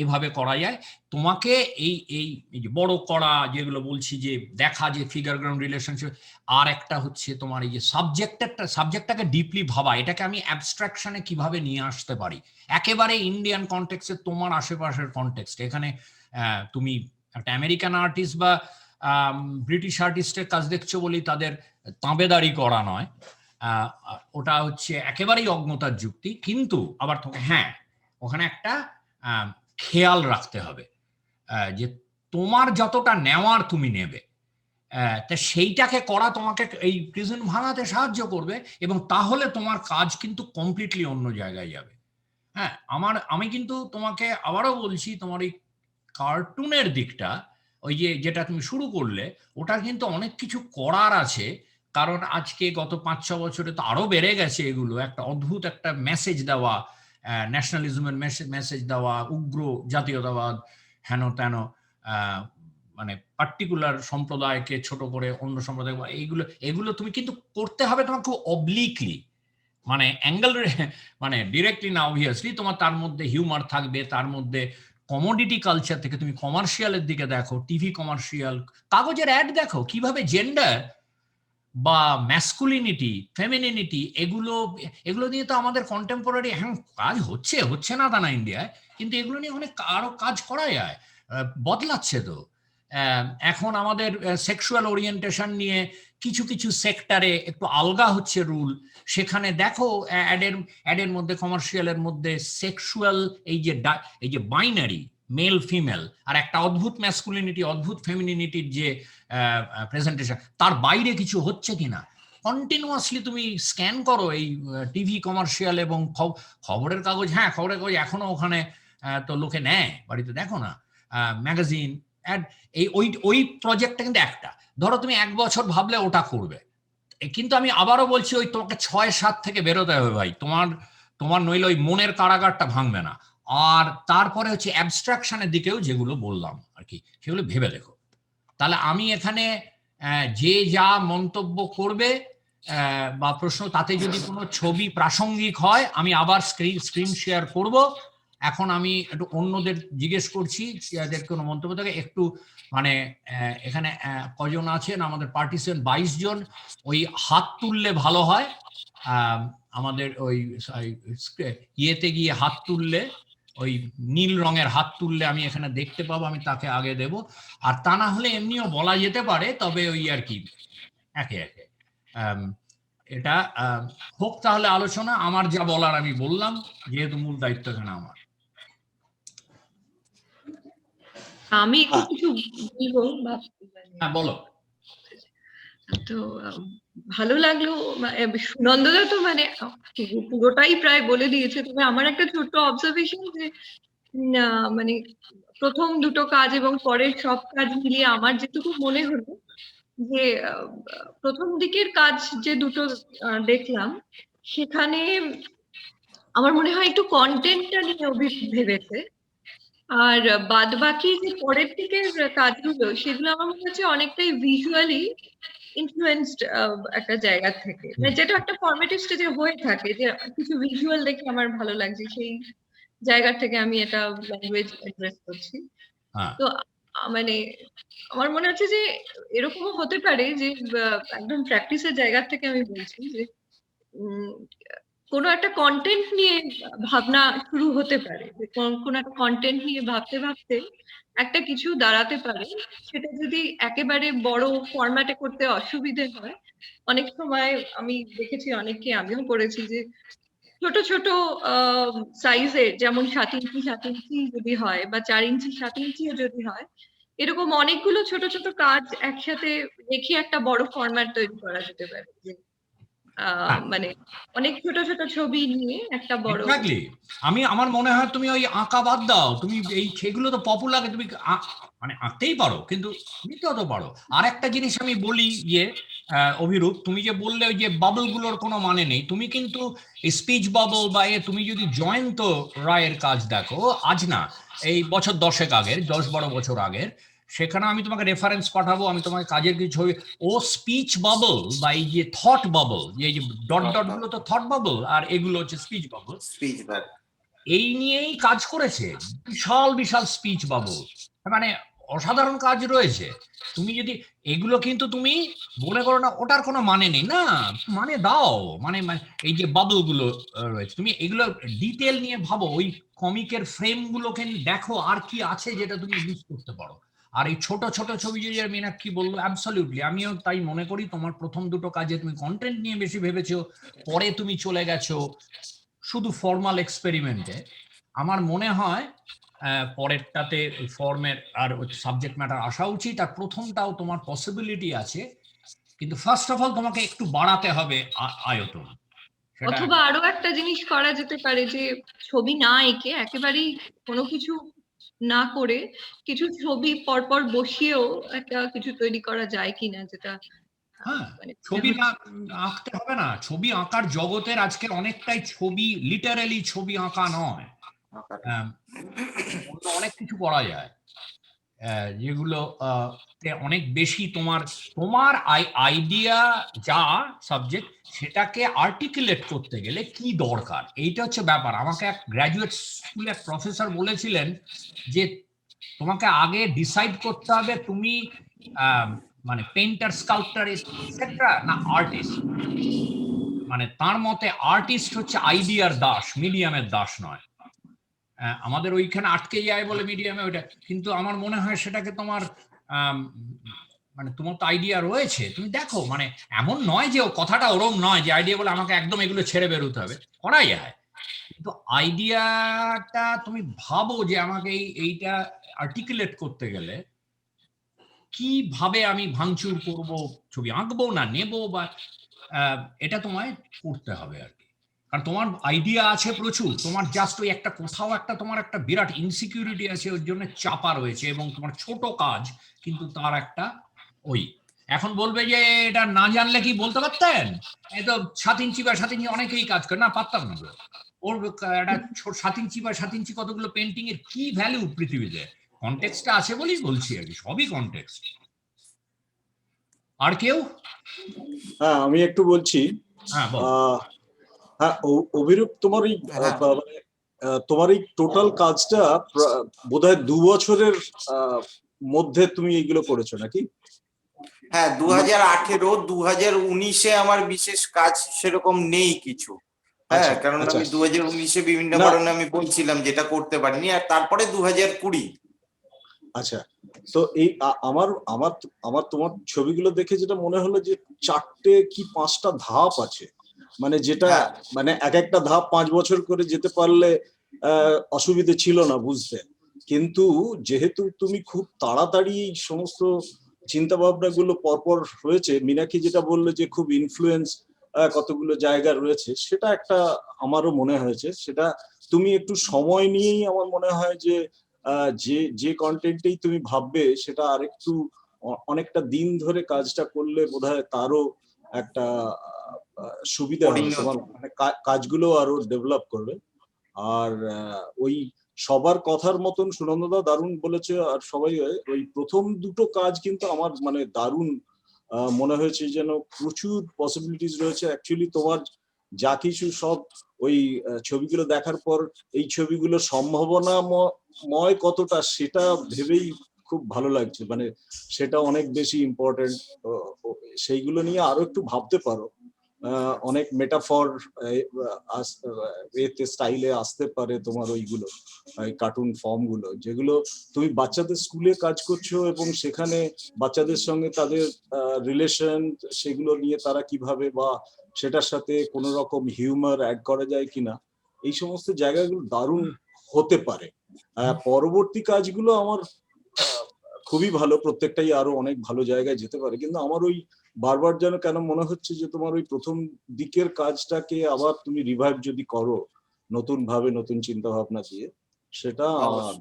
এভাবে করা যায়। তোমাকে এই এই যে বড় করা যেগুলো বলছি, যে দেখা, যে ফিগার গ্রাউন্ড রিলেশনশিপ, আর একটা হচ্ছে তোমার এই যে সাবজেক্টটাকে ডিপলি ভাবা, এটাকে আমি অ্যাবস্ট্রাকশনে কিভাবে নিয়ে আসতে পারি, একেবারে ইন্ডিয়ান কনটেক্সটে, তোমার আশেপাশের কনটেক্সট। এখানে তুমি একটা আমেরিকান আর্টিস্ট বা ব্রিটিশ আর্টিস্টের কাজ দেখছো বলেই তাদের তাঁবেদারি করা নয়, ওটা হচ্ছে একেবারেই অজ্ঞতার যুক্তি। কিন্তু আবার তোমাকে ওখানে একটা খেয়াল রাখতে হবে যে তোমার যতটা নেওয়ার তুমি নেবে, তা সেইটাকে করা তোমাকে এই প্রিজন ভাঙাতে সাহায্য করবে, এবং তাহলে তোমার কাজ কিন্তু কমপ্লিটলি অন্য জায়গায় যাবে। আমি কিন্তু তোমাকে আবারও বলছি, তোমার এই কার্টুনের দিকটা, ওই যেটা তুমি শুরু করলে, ওটা কিন্তু অনেক কিছু করার আছে। কারণ আজকে গত 5-6 বছরে তো আরো বেড়ে গেছে এগুলো, একটা অদ্ভুত একটা মেসেজ দেওয়া, ন্যাশনালিজমের মেসেজ দেওয়া, উগ্র জাতীয়তাবাদ, হেন তেন, মানে পার্টিকুলার সম্প্রদায়কে ছোট করে অন্য সম্প্রদায়, এগুলো তুমি কিন্তু করতে হবে তোমার খুব অবলিকলি, মানে অ্যাঙ্গেল, মানে ডিরেক্টলি না অবভিয়াসলি। তোমার তার মধ্যে হিউমার থাকবে, তার মধ্যে কমোডিটি কালচার থেকে তুমি কমার্শিয়ালের দিকে দেখো, টিভি কমার্শিয়াল, কাগজের অ্যাড দেখো, কিভাবে জেন্ডার বা ম্যাসকুলিনিটি, ফেমিনিনিটি, এগুলো নিয়ে তো আমাদের কন্টেম্পোরারি কাজ হচ্ছে না তা না ইন্ডিয়ায়, কিন্তু এগুলো নিয়ে অনেক আরো কাজ করা যায়, বদলাচ্ছে তো। এখন আমাদের সেক্সুয়াল ওরিয়েন্টেশন নিয়ে কিছু কিছু সেক্টরে একটু আলগা হচ্ছে রুল, সেখানে দেখো অ্যাডের মধ্যে, কমার্শিয়ালের মধ্যে সেক্সুয়াল এই যে বাইনারি মেল ফিমেল, আর একটা অদ্ভুত ম্যাসকুলিনিটি, অদ্ভুত ফেমিনিনিটির যে প্রেজেন্টেশন, তার বাইরে কিছু হচ্ছে কিনা কন্টিনিউয়াসলি তুমি স্ক্যান করো এই টিভি কমার্শিয়াল এবং খবরের কাগজ। খবরের কাগজ এখনো ওখানে তো লোকে নেয়, বাড়িতে দেখো না, ম্যাগাজিন অ্যাড। ওই প্রজেক্টটা কিন্তু একটা, ধরো তুমি 1 বছর ভাবলে ওটা করবে, কিন্তু আমি আবারও বলছি, ওই তোমাকে 6-7 থেকে বেরোতে হবে ভাই, তোমার নইলে ওই মনের কারাগারটা ভাঙবে না। আর তারপরে হচ্ছে অ্যাবস্ট্রাকশনের দিকেও যেগুলো বললাম আর কি, সেগুলো ভেবে দেখো। তাহলে আমি এখানে যে যা মন্তব্য করবে বা প্রশ্ন, তাতে যদি কোনো ছবি প্রাসঙ্গিক হয়, আমি আবার স্ক্রিন শেয়ার করব। এখন আমি একটু অন্যদের জিজ্ঞেস করছি, যাদের কোনো মন্তব্য থাকে একটু, মানে এখানে কজন আছেন আমাদের পার্টিসিপেন্ট? 22 জন। ওই হাত তুললে ভালো হয়, আমাদের ওই ইয়েতে গিয়ে হাত তুললে, ওই নীল রঙের হাত তুললে আমি এখানে দেখতে পাবো, আমি তাকে আগে দেব। আর তা না হলে এমনিও বলা যেতে পারে, তবে ওই আর কি একে একে এটা হোক তাহলে আলোচনা। আমার যা বলার আমি বললাম, যেহেতু মূল দায়িত্ব এখানে আমার। আমি একটু কিছু বলবো। বলো। তো ভালো লাগলো, সুনন্দদা তো মানে পুরোটাই প্রায় বলে দিয়েছে। তবে আমার একটা ছোট্ট অবজারভেশন, যে মানে প্রথম দুটো কাজ এবং পরের সব কাজ মিলিয়ে আমার যেটুকু মনে হলো, যে প্রথম দিকের কাজ যে দুটো দেখলাম, সেখানে আমার মনে হয় একটু কন্টেন্টটা নিয়ে ভেবেছে। আর বাদ বাকি যে পরের দিকের কাজগুলো, সেগুলো আমার মনে হচ্ছে অনেকটাই ভিজুয়ালি ইনফ্লুয়েন্সড একটা জায়গা থেকে, যেটা একটা ফরমেটিভ স্টেজে হয়ে থাকে, যে কিছু ভিজুয়াল দেখে আমার ভালো লাগছে, সেই জায়গা থেকে আমি এটা ল্যাঙ্গুয়েজ অ্যাড্রেস করছি। তো মানে আমার মনে হচ্ছে যে এরকমও হতে পারে, যে একদম প্র্যাকটিসের জায়গা থেকে আমি বলছি, যে কোনো একটা কন্টেন্ট নিয়ে ভাবনা শুরু হতে পারে, কোনো একটা কন্টেন্ট নিয়ে ভাবতে ভাবতে একটা কিছু দাঁড়াতে পারে। সেটা যদি একেবারে বড় ফরম্যাটে করতে অসুবিধে হয়, অনেক সময় আমি দেখেছি, অনেককে আমিও করেছি, যে ছোট ছোট সাইজের, যেমন 7 ইঞ্চি 7 ইঞ্চি যদি হয়, বা 4 ইঞ্চি 7 ইঞ্চিও যদি হয়, এরকম অনেকগুলো ছোট ছোট কাজ একসাথে রেখে একটা বড় ফরম্যাট তৈরি করা যেতে পারে। মানে অনেক ছোট ছোট ছবি নিয়ে একটা বড়। আমার মনে হয় তুমি ওই আঁকা বাদ দাও, তুমি এই সেগুলো তো পপুলার, তুমি মানে আঁকতেই পারো, কিন্তু নিতেও তো পারো। আর একটা জিনিস আমি বলি, অভিরূপ, তুমি যে বললে ওই যে বাবল গুলোর কোনো মানে নেই, তুমি কিন্তু স্পিচ বাবল বা তুমি যদি জয়ন্ত রায়ের কাজ দেখো, আজ না, এই বছর 10 আগের, 10-12 বছর আগের, সেখানে আমি তোমাকে রেফারেন্স পাঠাবো, আমি তোমাকে কাজের কিছু ছবি, ও স্পিচ বাবল বা এই যে থট বাবল, এই যে ডট ডট গুলো তো থট বাবল আর এগুলো হচ্ছে স্পিচ বাবল, স্পিচ ব্যাক। এই নিয়েই কাজ করেছে, বিশাল বিশাল স্পিচ বাবল, মানে অসাধারণ কাজ রয়েছে। তুমি যদি এগুলো, কিন্তু তুমি মনে করো না ওটার কোনো মানে নেই, না মানে দাও, মানে এই যে বাবল গুলো রয়েছে, তুমি এগুলো ডিটেল নিয়ে ভাবো, ওই কমিকের ফ্রেম গুলোকে দেখো আর কি আছে যেটা তুমি ইউজ করতে পারো। আর এই ছোট ছোট ছবি যদি মীনাক্ষী বললো, অ্যাবসলিউটলি আমিও তাই মনে করি। তোমার প্রথম দুটো কাজে তুমি কন্টেন্ট নিয়ে বেশি ভেবেছো, পরে তুমি চলে গেছো শুধু ফর্মাল এক্সপেরিমেন্টে। আমার মনে হয় পরেরটাতে ফর্মের আর সাবজেক্ট ম্যাটার আসা উচিত, আর প্রথমটাও তোমার পসিবিলিটি আছে, কিন্তু ফার্স্ট অফ অল তোমাকে একটু বাড়াতে হবে আয়তন। অথবা আরো একটা জিনিস করা যেতে পারে, যে ছবি না এঁকে একেবারেই কোনো কিছু না করে কিছু ছবি পরপর বসিয়েও একটা কিছু তৈরি করা যায় কিনা, যেটা হ্যাঁ, ছবি না আঁকতে হবে না, ছবি আঁকার জগতের আজকে অনেকটাই ছবি, লিটারালি ছবি আঁকা নয়, অনেক কিছু করা যায় যেগুলো অনেক বেশি তোমার আইডিয়া যা সাবজেক্ট, সেটাকে আর্টিকুলেট করতে গেলে কি দরকার, এইটা হচ্ছে ব্যাপার। আমাকে এক গ্র্যাজুয়েট স্কুলে এক প্রফেসর বলেছিলেন যে তোমাকে আগে ডিসাইড করতে হবে তুমি মানে পেইন্টার, স্কাল্পটার এটসেট্রা না আর্টিস্ট। মানে তার মতে আর্টিস্ট হচ্ছে আইডিয়ার দাস, মিডিয়ামের দাস নয়। আমাদের ওইখানে আটকে যায় বলে মিডিয়ামে ওইটা, কিন্তু আমার মনে হয় সেটাকে তোমার মানে তোমার তো আইডিয়া রয়েছে, তুমি দেখো, মানে এমন নয় যে ও কথাটা ওরম নয় যে আইডিয়া বলে আমাকে একদম এগুলো ছেড়ে বেরোতে হবে, করাই যায়, কিন্তু আইডিয়াটা তুমি ভাবো যে আমাকে এইটা আর্টিকুলেট করতে গেলে কিভাবে আমি ভাঙচুর করব, ছবি আঁকবো না নেবো, বা এটা তোমায় করতে হবে আর কি। কারণ তোমার আইডিয়া আছে প্রচুর, তোমার জাস্ট ওই একটা কোথাও একটা তোমার একটা বিরাট ইনসিকিউরিটি আছে, ওর জন্য চাপা রয়েছে, এবং তোমার ছোট কাজ কিন্তু তার একটা ওই, এখন বলবে যে এটা না জানলে কি বলতে পারতেন, এই তো 7 ইঞ্চি বা 7 ইঞ্চি অনেকেই কাজ করে, না পারতাম না, ওর একটা 7 ইঞ্চি বা 7 ইঞ্চি কতগুলো পেন্টিং এর কি ভ্যালু পৃথিবীতে, কনটেক্সটটা আছে বলেই বলছি আর কি, সবই কনটেক্সট। আর কেউ? হ্যাঁ, আমি একটু বলছি। হ্যাঁ, হ্যাঁ, অভিরূপ, তোমার এই তোমার এই টোটাল কাজটা বোধহয় 2 বছরের মধ্যে তুমি এইগুলো করেছো নাকি? হ্যাঁ, 2018, 2019-এ আমার বিশেষ কাজ সেরকম নেই কিছু। হ্যাঁ, কারণ আমি 2019-এ বিভিন্ন কারণে আমি বলছিলাম যেটা করতে পারিনি, আর তারপরে 2020। আচ্ছা, তো এই আমার আমার আমার তোমার ছবিগুলো দেখে যেটা মনে হলো যে 4টে কি 5টা ধাপ আছে, মানে যেটা মানে এক একটা ধাপ 5 বছর করে যেতে পারলে অসুবিধে ছিল না বুঝতে, কিন্তু যেহেতু তুমি খুব তাড়াতাড়ি সমস্ত চিন্তা ভাবনা গুলো পরপর হয়েছে, মীনাক্ষী যেটা বললো যে খুব ইনফ্লুয়েন্স কতগুলো জায়গা রয়েছে, সেটা একটা আমারও মনে হয়েছে, সেটা তুমি একটু সময় নিয়েই আমার মনে হয় যে যে কন্টেন্টেই তুমি ভাববে সেটা আরেকটু অনেকটা দিন ধরে কাজটা করলে বোধহয় তারও একটা সুবিধা হবে, তোমার মানে কাজগুলো আরো ডেভেলপ করবে। আর ওই সবার কথার মতন সুনন্দদা দারুণ বলেছে, আর সবাই ওই প্রথম দুটো কাজ কিন্তু আমার মানে দারুণ মনে হয়েছে, যেন প্রচুর পসিবিলিটিস রয়েছে। অ্যাকচুয়ালি তোমার যা কিছু সব ওই ছবিগুলো দেখার পর এই ছবিগুলো সম্ভাবনাময় কতটা সেটা ভেবেই খুব ভালো লাগছে, মানে সেটা অনেক বেশি ইম্পর্টেন্ট। সেইগুলো নিয়ে আরো একটু ভাবতে পারো, অনেক মেটাফর এতে স্টাইলে আসতে পারে তোমার ওইগুলো, কার্টুন ফর্ম গুলো, যেগুলো তুমি বাচ্চাদের স্কুলে কাজ করছো এবং সেখানে বাচ্চাদের সঙ্গে তাদের রিলেশন, সেগুলো নিয়ে তারা কিভাবে, বা সেটার সাথে কোনো রকম হিউমার অ্যাড করা যায় কিনা, এই সমস্ত জায়গাগুলো দারুণ হতে পারে। পরবর্তী কাজগুলো আমার খুবই ভালো, প্রত্যেকটাই আরো অনেক ভালো জায়গায় যেতে পারে, কিন্তু আমার ওই বারবার যেন কেন মনে হচ্ছে যে তোমার ওই প্রথম দিকের কাজটাকে আবার তুমি রিভাইভ যদি করো নতুন ভাবে, নতুন চিন্তা ভাবনা দিয়ে, সেটা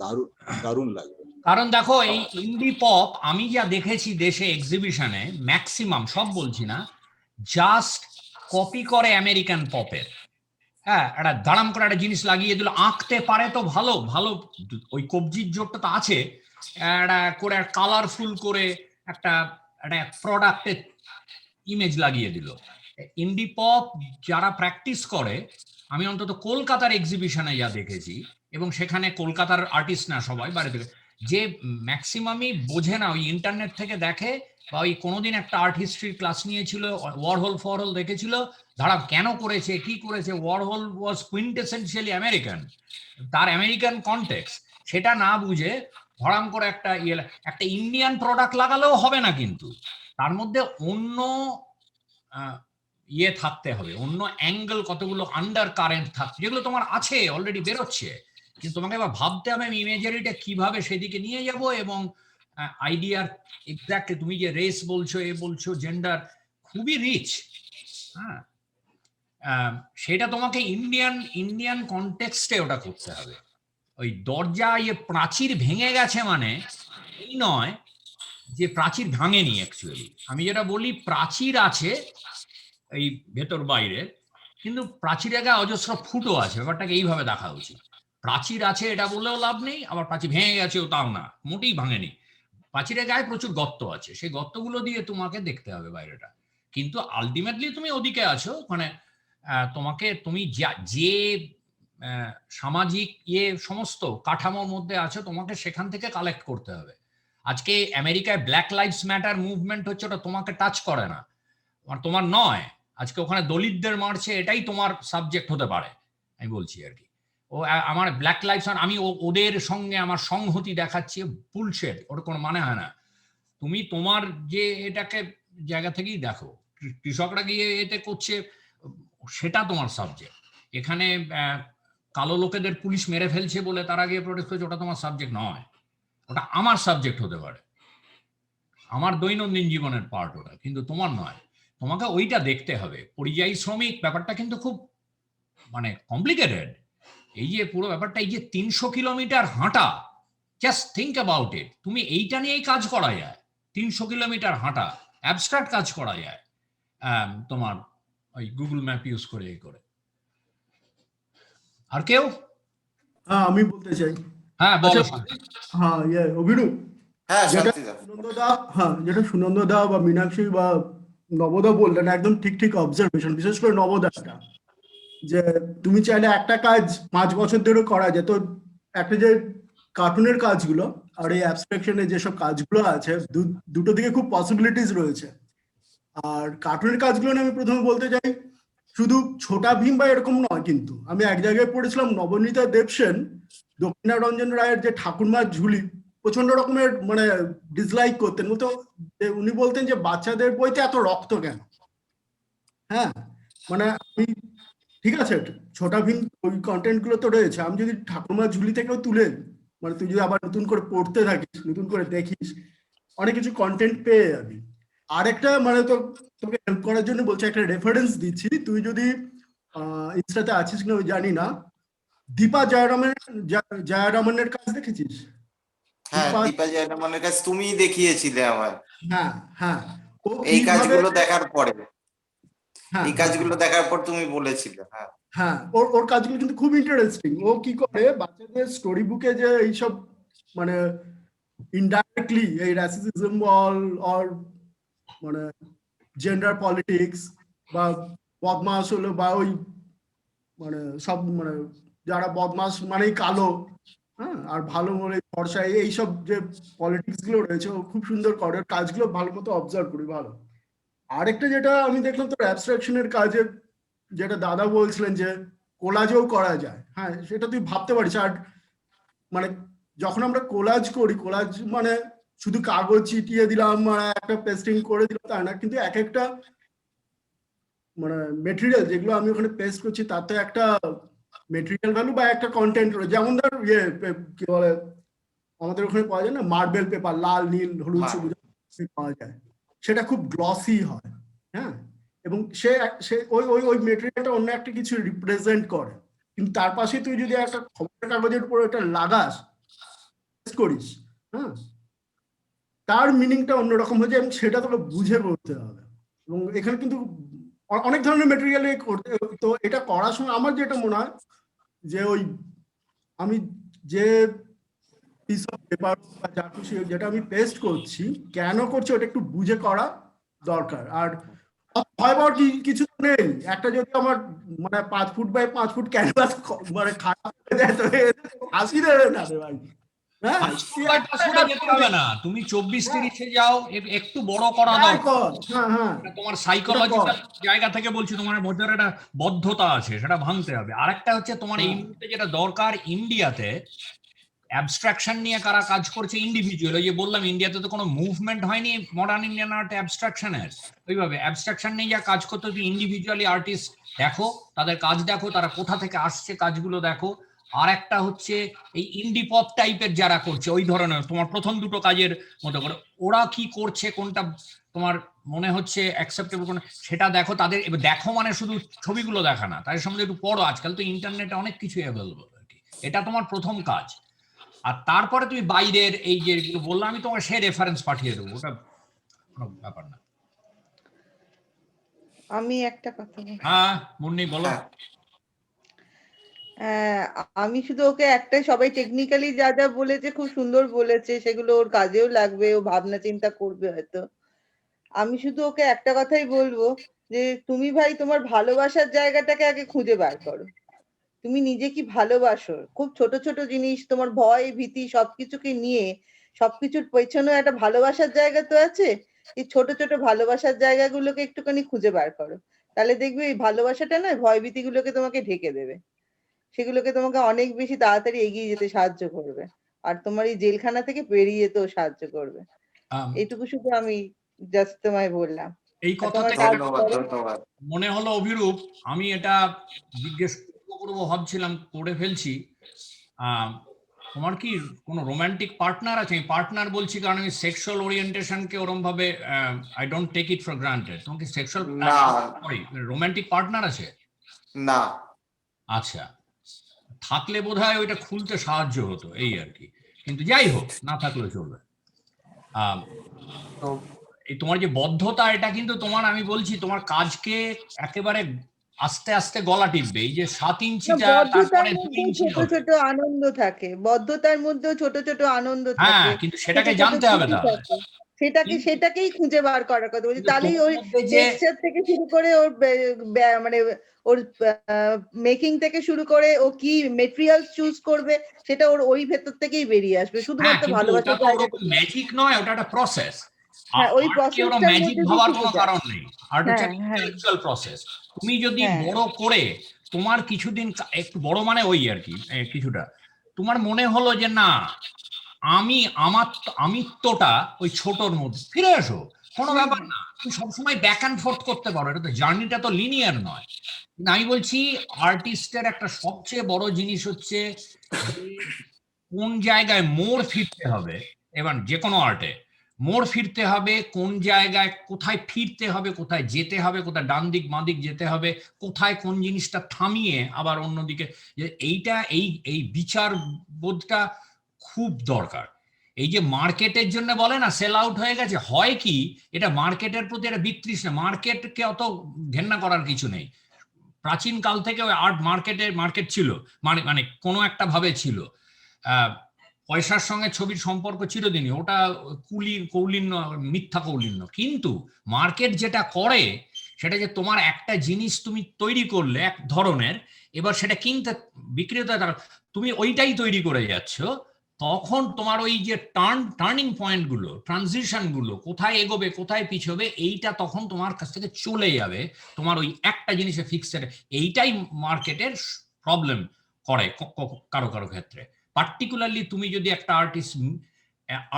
দারুণ দারুণ লাগবে। কারণ দেখো এই ইন্ডি পপ আমি যা দেখেছি দেশে এক্সিবিশনে, ম্যাক্সিমাম, সব বলছি না, জাস্ট কপি করে আমেরিকান পপের। হ্যাঁ, একটা দাঁড়াম করে একটা জিনিস লাগিয়ে দিল, আঁকতে পারে তো ভালো ভালো, ওই কবজির জোরটা তো আছে, করে কালারফুল করে একটা একটা প্রোডাক্টের ইমেজ লাগিয়ে দিল। ইন্ডি পপ যারা প্র্যাকটিস করে, আমি অন্তত কলকাতার এক্সিবিশনে যা দেখেছি, এবং সেখানে কলকাতার আর্টিস্ট না সবাই, বাইরে থেকে, যে ম্যাক্সিমামই বোঝে না, ওই ইন্টারনেট থেকে দেখে, বা ওই কোনোদিন একটা আর্ট হিস্ট্রির ক্লাস নিয়েছিল, ওয়ারহোল দেখেছিল, ধারা কেন করেছে, কি করেছে। ওয়ারহোল ওয়াজ কুইন্টেসেন্সিয়ালি আমেরিকান, তার আমেরিকান কনটেক্সট সেটা না বুঝে ধরাম করে একটা ইন্ডিয়ান প্রোডাক্ট লাগালেও হবে না, কিন্তু তার মধ্যে অন্য ইয়ে থাকতে হবে, অন্য অ্যাঙ্গেল, কতগুলো আন্ডার কারেন্ট থাকছে, যেগুলো তোমার আছে, অলরেডি বেরোচ্ছে, কিন্তু তোমাকে এবার ভাবতে হবে আমি ইমেজারিটা কিভাবে সেদিকে নিয়ে যাব, এবং আইডিয়ার এক্স্যাক্টলি তুমি যে রেস বলছো, বলছো জেন্ডার, খুবই রিচ। হ্যাঁ, সেটা তোমাকে ইন্ডিয়ান কনটেক্সটে ওটা করতে হবে। ওই দরজা প্রাচীর ভেঙে গেছে মানে এই নয় যে প্রাচীর ভাঙেনি। অ্যাকচুয়ালি আমি যেটা বলি, প্রাচীর আছে এই ভেতর বাইরে, কিন্তু প্রাচীরের গায়ে অজস্র ফুটো আছে। ব্যাপারটাকে এইভাবে দেখা উচিত। প্রাচীর আছে এটা বললেও লাভ নেই, আবার প্রাচীর ভেঙে গেছেও তাও না, মোটেই ভাঙেনি। প্রাচীরের গায়ে প্রচুর গর্ত আছে, সেই গর্তগুলো দিয়ে তোমাকে দেখতে হবে বাইরেটা। কিন্তু আলটিমেটলি তুমি ওদিকে আছো, মানে তুমি যে সামাজিক সমস্ত কাঠামোর মধ্যে আছো, তোমাকে সেখান থেকে কালেক্ট করতে হবে। আজকে আমেরিকায় ব্ল্যাক লাইভস ম্যাটার মুভমেন্ট হচ্ছে, ওটা তোমাকে টাচ করে না, তোমার নয়। আজকে ওখানে দলিতদের মারছে, এটাই তোমার সাবজেক্ট হতে পারে, আমি বলছি আর কি। ও আমার ব্ল্যাক লাইভস, আমি ওদের সঙ্গে আমার সংহতি দেখাচ্ছি, বুলশেট, ওর কোনো মানে হয় না। তুমি তোমার যে এটাকে জায়গা থেকেই দেখো, কৃষকরা গিয়ে এতে করছে, সেটা তোমার সাবজেক্ট। এখানে কালো লোকেদের পুলিশ মেরে ফেলছে বলে তারা গিয়ে প্রোটেস্ট করছে, ওটা তোমার সাবজেক্ট নয়, ওটা আমার সাবজেক্ট হতে পারে, আমার দৈনন্দিন জীবনের পার্ট ওটা, কিন্তু তোমার নয়। তোমাকে ওইটা দেখতে হবে। পরিযায়ী শ্রমিক ব্যাপারটা কিন্তু খুব মানে কমপ্লিকেটেড। এই যে পুরো ব্যাপারটা, এই যে 300 কিলোমিটার হাঁটা, জাস্ট থিঙ্ক অ্যাবাউট ইট। তুমি এইটা নিয়েই কাজ করা যায়, 300 কিলোমিটার হাঁটা, অ্যাবস্ট্রাক্ট কাজ করা যায় তোমার ওই গুগল ম্যাপ ইউজ করে। আর কেউ? হ্যাঁ, আমি বলতে চাই। হ্যাঁ বলো। হ্যাঁ, অভিনব, হ্যাঁ যেটা শান্তিদা। যেটা সুনন্দদা বা মীনাক্ষী বা নবদা বললেন, একদম ঠিক ঠিক অবজারভেশন। বিশেষ করে নবদাটা, যে তুমি চাইলে একটা কাজ 5 বছর ধরে করা যেত। একটা যে কার্টুনের কাজগুলো আর এই অ্যাবস্ট্রাকশনের যেসব কাজগুলো আছে, দুটো দিকে খুব পসিবিলিটিস রয়েছে। আর কার্টুনের কাজগুলো নিয়ে আমি প্রথমে বলতে চাই, শুধু ছোটা ভীম বা এরকম নয়, কিন্তু আমি এক জায়গায় পড়েছিলাম, নবনীতা দেবসেন দক্ষিণারঞ্জন রায়ের যে ঠাকুরমার ঝুলি প্রচন্ড রকমের মানে ডিসলাইক করতেন। তো উনি বলতেন যে বাচ্চাদের বইতে এত রক্ত কেন। হ্যাঁ, মানে আমি, ঠিক আছে, ছোটা ভীম ওই কন্টেন্ট গুলো তো রয়েছে, আমি যদি ঠাকুরমার ঝুলি থেকেও তুলে, মানে তুই যদি আবার নতুন করে পড়তে থাকিস, নতুন করে দেখিস, অনেক কিছু কন্টেন্ট পেয়ে যাবি। আরেকটা মানে তোকে হেল্প করার জন্য বলছি, একটা রেফারেন্স দিচ্ছি, তুই যদি ইনস্টাতে আছিস কিনা জানি না, দীপা জয়রামনের কাজ দেখেছিস? হ্যাঁ, দীপা জয়রামনের কাছে তুমিই দেখিয়েছিলে আমার। হ্যাঁ হ্যাঁ, ও এই কিভাবে, কাজগুলো দেখার পরে, হ্যাঁ এই কাজগুলো দেখার পর তুমি বলেছিলে। হ্যাঁ হ্যাঁ, ওর কাজগুলো কিন্তু খুব ইন্টারেস্টিং। ও কি করে বাচ্চাদের স্টোরি বুকে যে এইসব মানে ইনডাইরেক্টলি এই র্যাসিজম অর মানে জেন্ডার পলিটিক্স বা বদমাস হলো, বা ওই মানে সব মানে যারা বদমাস মানেই কালো, হ্যাঁ, আর ভালো মানে ফর্সা, এইসব যে পলিটিক্স গুলো রয়েছে, ও খুব সুন্দর করে। ওর কাজগুলো ভালো মতো অবজার্ভ করি, ভালো। আরেকটা যেটা আমি দেখলাম তোর অ্যাবস্ট্রাকশনের কাজে, যেটা দাদা বলছিলেন যে কোলাজেও করা যায়, হ্যাঁ, সেটা তুই ভাবতে পারিস। আর মানে যখন আমরা কোলাজ করি, কোলাজ মানে শুধু কাগজ চিটিয়ে দিলাম মানে একটা পেস্টিং করে দিলাম তা না, কিন্তু এক একটা মানে মেটেরিয়াল যেগুলো আমি ওখানে পেস্ট করছি, তার তো একটা মেটেরিয়াল ভ্যালু বা একটা কন্টেন্ট রয়েছে। যেমন ধর কি বলে, আমাদের ওখানে পাওয়া যায় না মার্বেল পেপার, লাল নীল হলুদ সবুজ পাওয়া যায়, সেটা খুব গ্লসি হয়। হ্যাঁ, এবং সে ওই মেটেরিয়ালটা অন্য একটা কিছু রিপ্রেজেন্ট করে। কিন্তু তার পাশে তুই যদি একটা খবরের কাগজের উপর এটা লাগাস করিস, হ্যাঁ, তার মিনিংটা অন্যরকম হয়ে যায়, এবং সেটা তোকে বুঝে করতে হবে। এবং এখানে কিন্তু অনেক ধরনের মেটেরিয়ালে করতে, তো এটা করার সময় আমার যেটা মনে হয় যে ওই আমি যে পিস অফ পেপার বা যা কিছু যেটা আমি পেস্ট করছি কেন করছি ওটা একটু বুঝে করা দরকার। আর ভয় পাওয়ার কিছু তো নেই। একটা যদি আমার মানে 5 ফুট বাই 5 ফুট ক্যানভাস মানে খারাপ হয়ে যায় তো হাসি দেবে না রে ভাই। হ্যাঁ, পাসপোর্টে যেতে হবে না, তুমি 24-30-এ যাও, একটু বড় করা তাই দরকার। কর। হ্যাঁ হ্যাঁ, তোমার ওটা কর। সাইকোলজিক্যাল জায়গা থেকে বলছি, তোমার মধ্যে একটা বদ্ধতা আছে, সেটা ভাঙতে হবে। আরেকটা হচ্ছে তোমার এই মুহূর্তে যেটা দরকার, ইন্ডিয়াতে অ্যাবস্ট্রাকশন নিয়ে কারা কাজ করছে ইন্ডিভিজুয়াল। ওই যে বললাম, ইন্ডিয়াতে তো কোনো মুভমেন্ট হয়নি মডার্ন ইন্ডিয়ান আর্ট অ্যাবস্ট্রাকশনের। ওইভাবে অ্যাবস্ট্রাকশন নিয়ে যা কাজ করতে, তুমি ইন্ডিভিজুয়ালি আর্টিস্ট দেখো, তাদের কাজ দেখো, তারা কোথা থেকে আসছে, কাজগুলো দেখো। আর একটা হচ্ছে এই ইন্ডি পপ টাইপের যারা করছে ওই ধরনের, তোমার প্রথম দুটো কাজের মতো করে ওরা কি করছে, কোনটা তোমার মনে হচ্ছে অ্যাকসেপ্টেবল, কোন সেটা দেখো। তাদের এবার দেখো মানে শুধু ছবিগুলো দেখা না, তাদের সম্বন্ধে একটু পড়ো। আজকাল তো ইন্টারনেটে অনেক কিছু অ্যাভেলেবল আর কি। এটা তোমার প্রথম কাজ। আর তারপরে তুমি বাইরের এই যে বললাম, আমি তোমার সে রেফারেন্স পাঠিয়ে দেবো, ওটা কোনো ব্যাপার না। আমি একটা কথা বলি। হ্যাঁ মুন্নি বলো। আমি শুধু ওকে একটাই, সবাই টেকনিক্যালি যা যা বলেছে খুব সুন্দর বলেছে, সেগুলো ওর কাজেও লাগবে, ও ভাবনা চিন্তা করবে হয়তো। আমি শুধু ওকে একটা কথাই বলবো যে তুমি ভাই তোমার ভালোবাসার জায়গাটাকে আগে খুঁজে বার করো। তুমি নিজে কি ভালোবাসো, খুব ছোট ছোট জিনিস, তোমার ভয় ভীতি সবকিছুকে নিয়ে, সবকিছুর পেছনেও একটা ভালোবাসার জায়গা তো আছে। এই ছোট ছোট ভালোবাসার জায়গাগুলোকে একটুখানি খুঁজে বার করো, তাহলে দেখবে এই ভালোবাসাটা না ভয় ভীতিগুলোকে তোমাকে ঢেকে দেবে, সেগুলোকে তোমাকে অনেক বেশি তাড়াতাড়ি এগিয়ে যেতে সাহায্য করবে, আর তোমার এই জেলখানা থেকে বেরিয়ে যেতেও সাহায্য করবে। এইটুকু শুধু আমি জাস্ট তোমায় বললাম। এই কথা তোমার থেকে কাজ ধন্যবাদ করো। ধন্যবাদ। মনে হলো অভিরূপ, আমি এটা জিজ্ঞেস করবো ভাবছিলাম, করে ফেলছি। তোমার কি কোনো রোমান্টিক পার্টনার আছে? আমি পার্টনার বলছি কারণ আমি সেক্সুয়াল ওরিয়েন্টেশনকে ওরম ভাবে I don't take it for granted. তোমার কি সেক্সুয়াল না রোমান্টিক পার্টনার আছে? না, আচ্ছা, থাকলে বোধহয় ওইটা খুলতে সাহায্য হতো, এই আর কি। কিন্তু যাই হোক, না থাকলেও চলবে। তো এই তোমার যে বদ্ধতা, এটা কিন্তু তোমার, আমি বলছি তোমার কাজকে একেবারে আস্তে আস্তে গলা টিপবে। এই যে 7 ইঞ্চিটা, বদ্ধতার তারপরে 2 মধ্যেও ইঞ্চি ছোট হবে। ছোট আনন্দ থাকে, বদ্ধতার মধ্যেও ছোট ছোট আনন্দ হ্যাঁ, থাকে, কিন্তু ছোট সেটাকে ছোট জানতে হবে খুশি তাহলে। থাকে। সেটাকেই খুঁজে বার করার কথা বলছি। কিন্তু তাহলেই তোমার ওই মধ্যে যে টেক্সচার থেকে শুরু করে ওর মানে ওর মেকিং থেকে শুরু করে ও কি মেটেরিয়াল চুজ করবে, সেটা ওর ওই ভেতর থেকেই বেরিয়ে আসবে, হ্যাঁ, শুধুমাত্র কিন্তু ওটা ভালোবাসার তো জায়গা ওরকম থেকে। ম্যাজিক নয়, ওটা একটা প্রসেস। হ্যাঁ, ওই আর্টকে ওরা প্রসেসটার ম্যাজিক মধ্যে দিয়ে ভাবার কোনো শিখে যায়। কারণ নেই। আর্ট হচ্ছে হ্যাঁ একটা হ্যাঁ ইন্টেলেকচুয়াল প্রসেস। তুমি যদি হ্যাঁ বড় করে, তোমার কিছুদিন একটু বড় মানে ওই আর কি, কিছুটা তোমার মনে হলো যে না, আমার আমিত্বটা ওই ছোটর মধ্যে, ফিরে এসো, কোনো ব্যাপার না। তুমি সবসময় ব্যাক অ্যান্ড ফোর্থ করতে পারো, এটা তো জার্নিটা তো লিনিয়ার নয়। কিন্তু আমি বলছি আর্টিস্টের একটা সবচেয়ে বড় জিনিস হচ্ছে যে কোন জায়গায় মোড় ফিরতে হবে। এবার যে কোনো আর্টে মোড় ফিরতে হবে, কোন জায়গায় কোথায় ফিরতে হবে, কোথায় যেতে হবে, কোথায় ডান দিক বাঁ দিক যেতে হবে, কোথায় কোন জিনিসটা থামিয়ে আবার অন্যদিকে, যে এইটা এই এই বিচার বোধটা খুব দরকার। এই যে মার্কেটের জন্য বলে না সেল আউট হয়ে গেছে, হয় কি, এটা মার্কেটের প্রতি একটা বিতৃষ্ণা। মার্কেটকে অত ঘেন্না করার কিছু নেই। প্রাচীন কাল থেকে ওই আর্ট মার্কেট ছিল, মানে মানে কোনো একটা ভাবে ছিল। পয়সার সঙ্গে ছবির সম্পর্ক চিরদিনই, ওটা কৌলিন্য, মিথ্যা কৌলিন্য। কিন্তু মার্কেট যেটা করে, সেটা যে তোমার একটা জিনিস তুমি তৈরি করলে এক ধরনের, এবার সেটা কিনতে বিক্রেতা, তুমি ওইটাই তৈরি করে যাচ্ছ, তখন তোমার ওই যে টার্নিং পয়েন্ট গুলো, ট্রানজিশন গুলো, কোথায় এগোবে কোথায় পিছবে, এইটা তখন তোমার কাছ থেকে চলে যাবে তোমার ওই একটা জিনিসে ফিক্সড। এইটাই মার্কেটের প্রবলেম করে কারো কারো ক্ষেত্রে। পার্টিকুলারলি তুমি যদি একটা আর্টিস্ট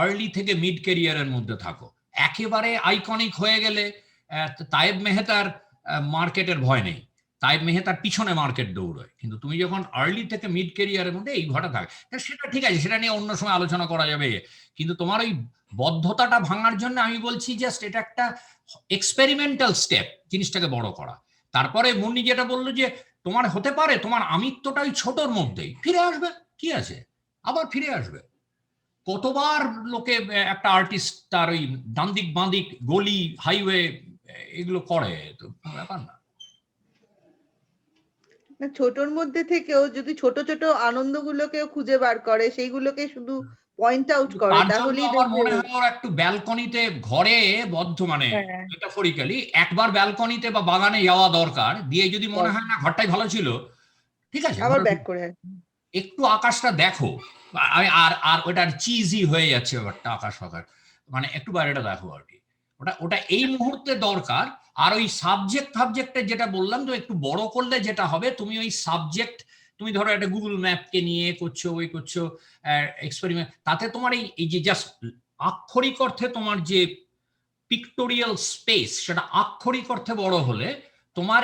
আর্লি থেকে মিড ক্যারিয়ারের মধ্যে থাকো, একেবারে আইকনিক হয়ে গেলে, তায়েব মেহতার মার্কেটের ভয় নেই, তায়েব মেহতার পিছনে মার্কেট দৌড়য়। কিন্তু তুমি যখন আর্লি থেকে মিড ক্যারিয়ারের মধ্যে এই ঘটা থাকে, সেটা ঠিক আছে, সেটা নিয়ে অন্য সময় আলোচনা করা যাবে। কিন্তু তোমার ওই বদ্ধতাটা ভাঙার জন্য আমি বলছি জাস্ট এটা একটা এক্সপেরিমেন্টাল স্টেপ, জিনিসটাকে বড় করা। তারপরে মুন্নি যেটা বললো যে তোমার হতে পারে তোমার আমিত্বটা ওই ছোটর মধ্যেই ফিরে আসবে, কি আছে, আবার ফিরে আসবে। কতবার লোকে একটা আর্টিস্ট তার ওই ডান দিক বাঁ দিক, গলি, হাইওয়ে এগুলো করে, তো ব্যাপার না। ছোটর মধ্যে থেকেও যদি ছোট ছোট আনন্দগুলোকেও খুঁজে বার করে, সেইগুলোকে শুধু পয়েন্ট আউট করে তার জন্য তাহলেই আমার মনে দেখবে হয় ওরা একটু ব্যালকনিতে ঘরে বদ্ধ মানে হ্যাঁ মেটাফরিক্যালি একবার ব্যালকনিতে বা বাগানে যাওয়া দরকার, দিয়ে যদি মনে হয় না ঘরটাই ভালো ছিল, ঠিক আছে, আবার ঘরে ব্যাক করে আসবে। একটু আকাশটা দেখো, আর আর ওটার চিজি হয়ে যাচ্ছে ব্যাপারটা, আকাশ ফাকাশ, মানে একটু বাইরেটা দেখো আর কি, ওটা ওটা এই মুহূর্তে দরকার। আর ওই সাবজেক্টে যেটা বললাম, তো একটু বড় করলে যেটা হবে, তুমি ওই সাবজেক্ট, তুমি ধরো একটা গুগল ম্যাপকে নিয়ে করছো, ওই করছো এক্সপেরিমেন্ট, তাতে তোমার এই যে জাস্ট আক্ষরিক অর্থে তোমার যে পিক্টোরিয়াল স্পেস, সেটা আক্ষরিক অর্থে বড় হলে তোমার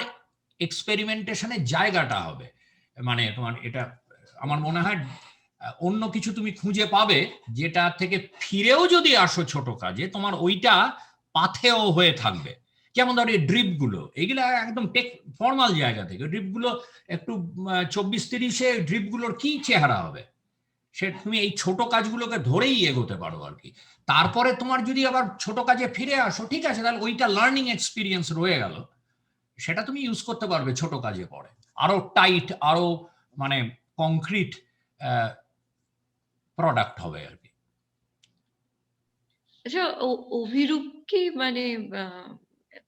এক্সপেরিমেন্টেশনের জায়গাটা হবে, মানে তোমার এটা আমার মনে হয় অন্য কিছু তুমি খুঁজে পাবে, যেটা থেকে ফিরেও যদি আসো ছোট কাজে, তোমার ওইটা পাথেও হয়ে থাকবে। যেমন ধরো এই ড্রিপগুলো, এগুলো একদম ফর্মাল জায়গা থেকে ড্রিপগুলো একটু 24-30-এ ড্রিপগুলোর কি চেহারা হবে, সে তুমি এই ছোট কাজগুলোকে ধরেই এগোতে পারো আর কি। তারপরে তোমার যদি আবার ছোট কাজে ফিরে আসো, ঠিক আছে, তাহলে ওইটা লার্নিং এক্সপিরিয়েন্স রয়ে গেল, সেটা তুমি ইউজ করতে পারবে ছোট কাজে পরে, আরো টাইট, আরো মানে কংক্রিট প্রোডাক্ট হবে আর কি। আচ্ছা, অভিরূপ কি মানে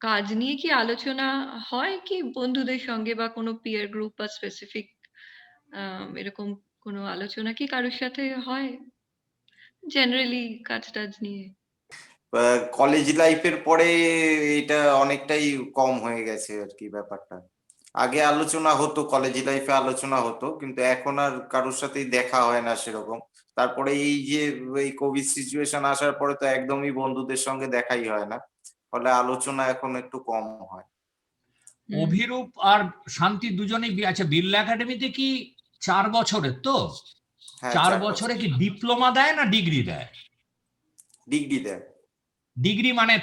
কাজ নিয়ে কি আলোচনা হয় কি বন্ধুদের সঙ্গে, বা কোনো পিয়ার গ্রুপ বা স্পেসিফিক এরকম কোনো আলোচনা কি কারোর সাথে হয় জেনারেলি কাজ টাজ নিয়ে? কলেজ লাইফের পরে এটা অনেকটাই কম হয়ে গেছে আর কি ব্যাপারটা। আগে আলোচনা হতো, কলেজ লাইফে আলোচনা হতো, কিন্তু এখন আর কারোর সাথেই দেখা হয় না সেরকম। তারপরে এই যে এই কোভিড সিচুয়েশন আসার পরে তো একদমই বন্ধুদের সঙ্গে দেখাই হয় না, ফলে আলোচনা এখন একটু কম হয়। অভিরূপ আর শান্তি দুজনেই আচ্ছা, বিড়লা একাডেমিতে কি 4 বছরের তো? হ্যাঁ, 4 বছরে কি ডিপ্লোমা দেয় না ডিগ্রি দেয়? ডিগ্রি দেয়। ডিগ্রি মানে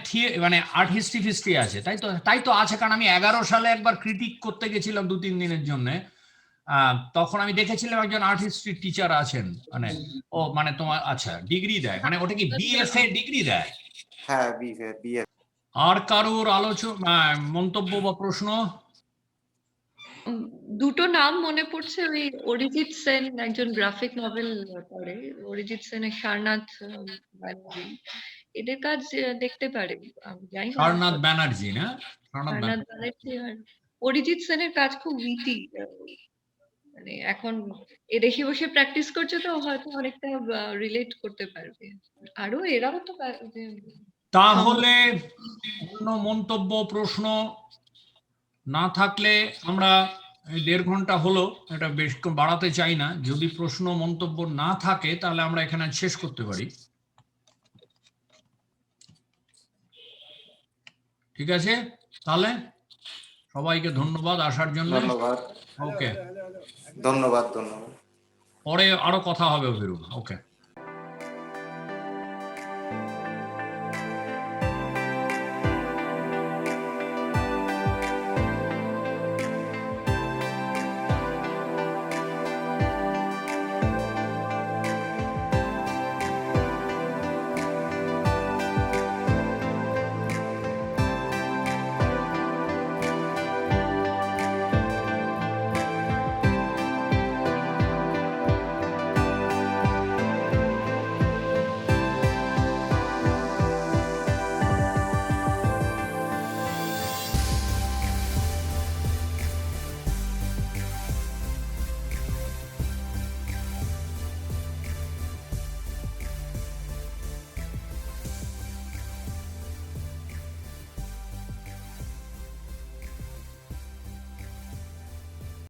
মানে আর্ট হিস্ট্রি ফিস্ট্রি আছে, তাই তো আছে, কারণ আমি 11 সালে একবার ক্রিটিক করতে গেছিলাম 2-3 দিনের জন্য, তখন আমি দেখেছিলাম একজন আর্ট হিস্ট্রি টিচার আছেন, মানে ও মানে তোমার আচ্ছা ডিগ্রি দেয়, মানে ওটা কি বিএফএ ডিগ্রি দেয়? হ্যাঁ, বিএ। আর কারোর আলোচনা মন্তব্য বা প্রশ্ন? দুটো নাম মনে পড়ছে, ওই অরিজিৎ সেন একজন গ্রাফিক নভেল করে, অরিজিৎ সেনের সারনাথ ব্যানার্জি, এদের কাজ দেখতে পারে। আমি জানি না সারনাথ ব্যানার্জি না? সারনাথ সারনাথ ব্যানার্জি আর অরিজিৎ সেনের কাজ খুব উইটি, মানে এখন এদেশে বসে প্র্যাকটিস করছে তো হয়তো অনেকটা রিলেট করতে পারবে। আরো এরাও তো তাহলে অন্য মন্তব্য প্রশ্ন না থাকলে আমরা 1.5 ঘন্টা হলো, এটা বেশ বাড়াতে চাই না, যদি প্রশ্ন মন্তব্য না থাকে তাহলে আমরা এখানে শেষ করতে পারি। ঠিক আছে, তাহলে সবাইকে ধন্যবাদ আসার জন্য। ধন্যবাদ। ওকে, ধন্যবাদ। পরে আরো কথা হবে অভিরূপ। ওকে।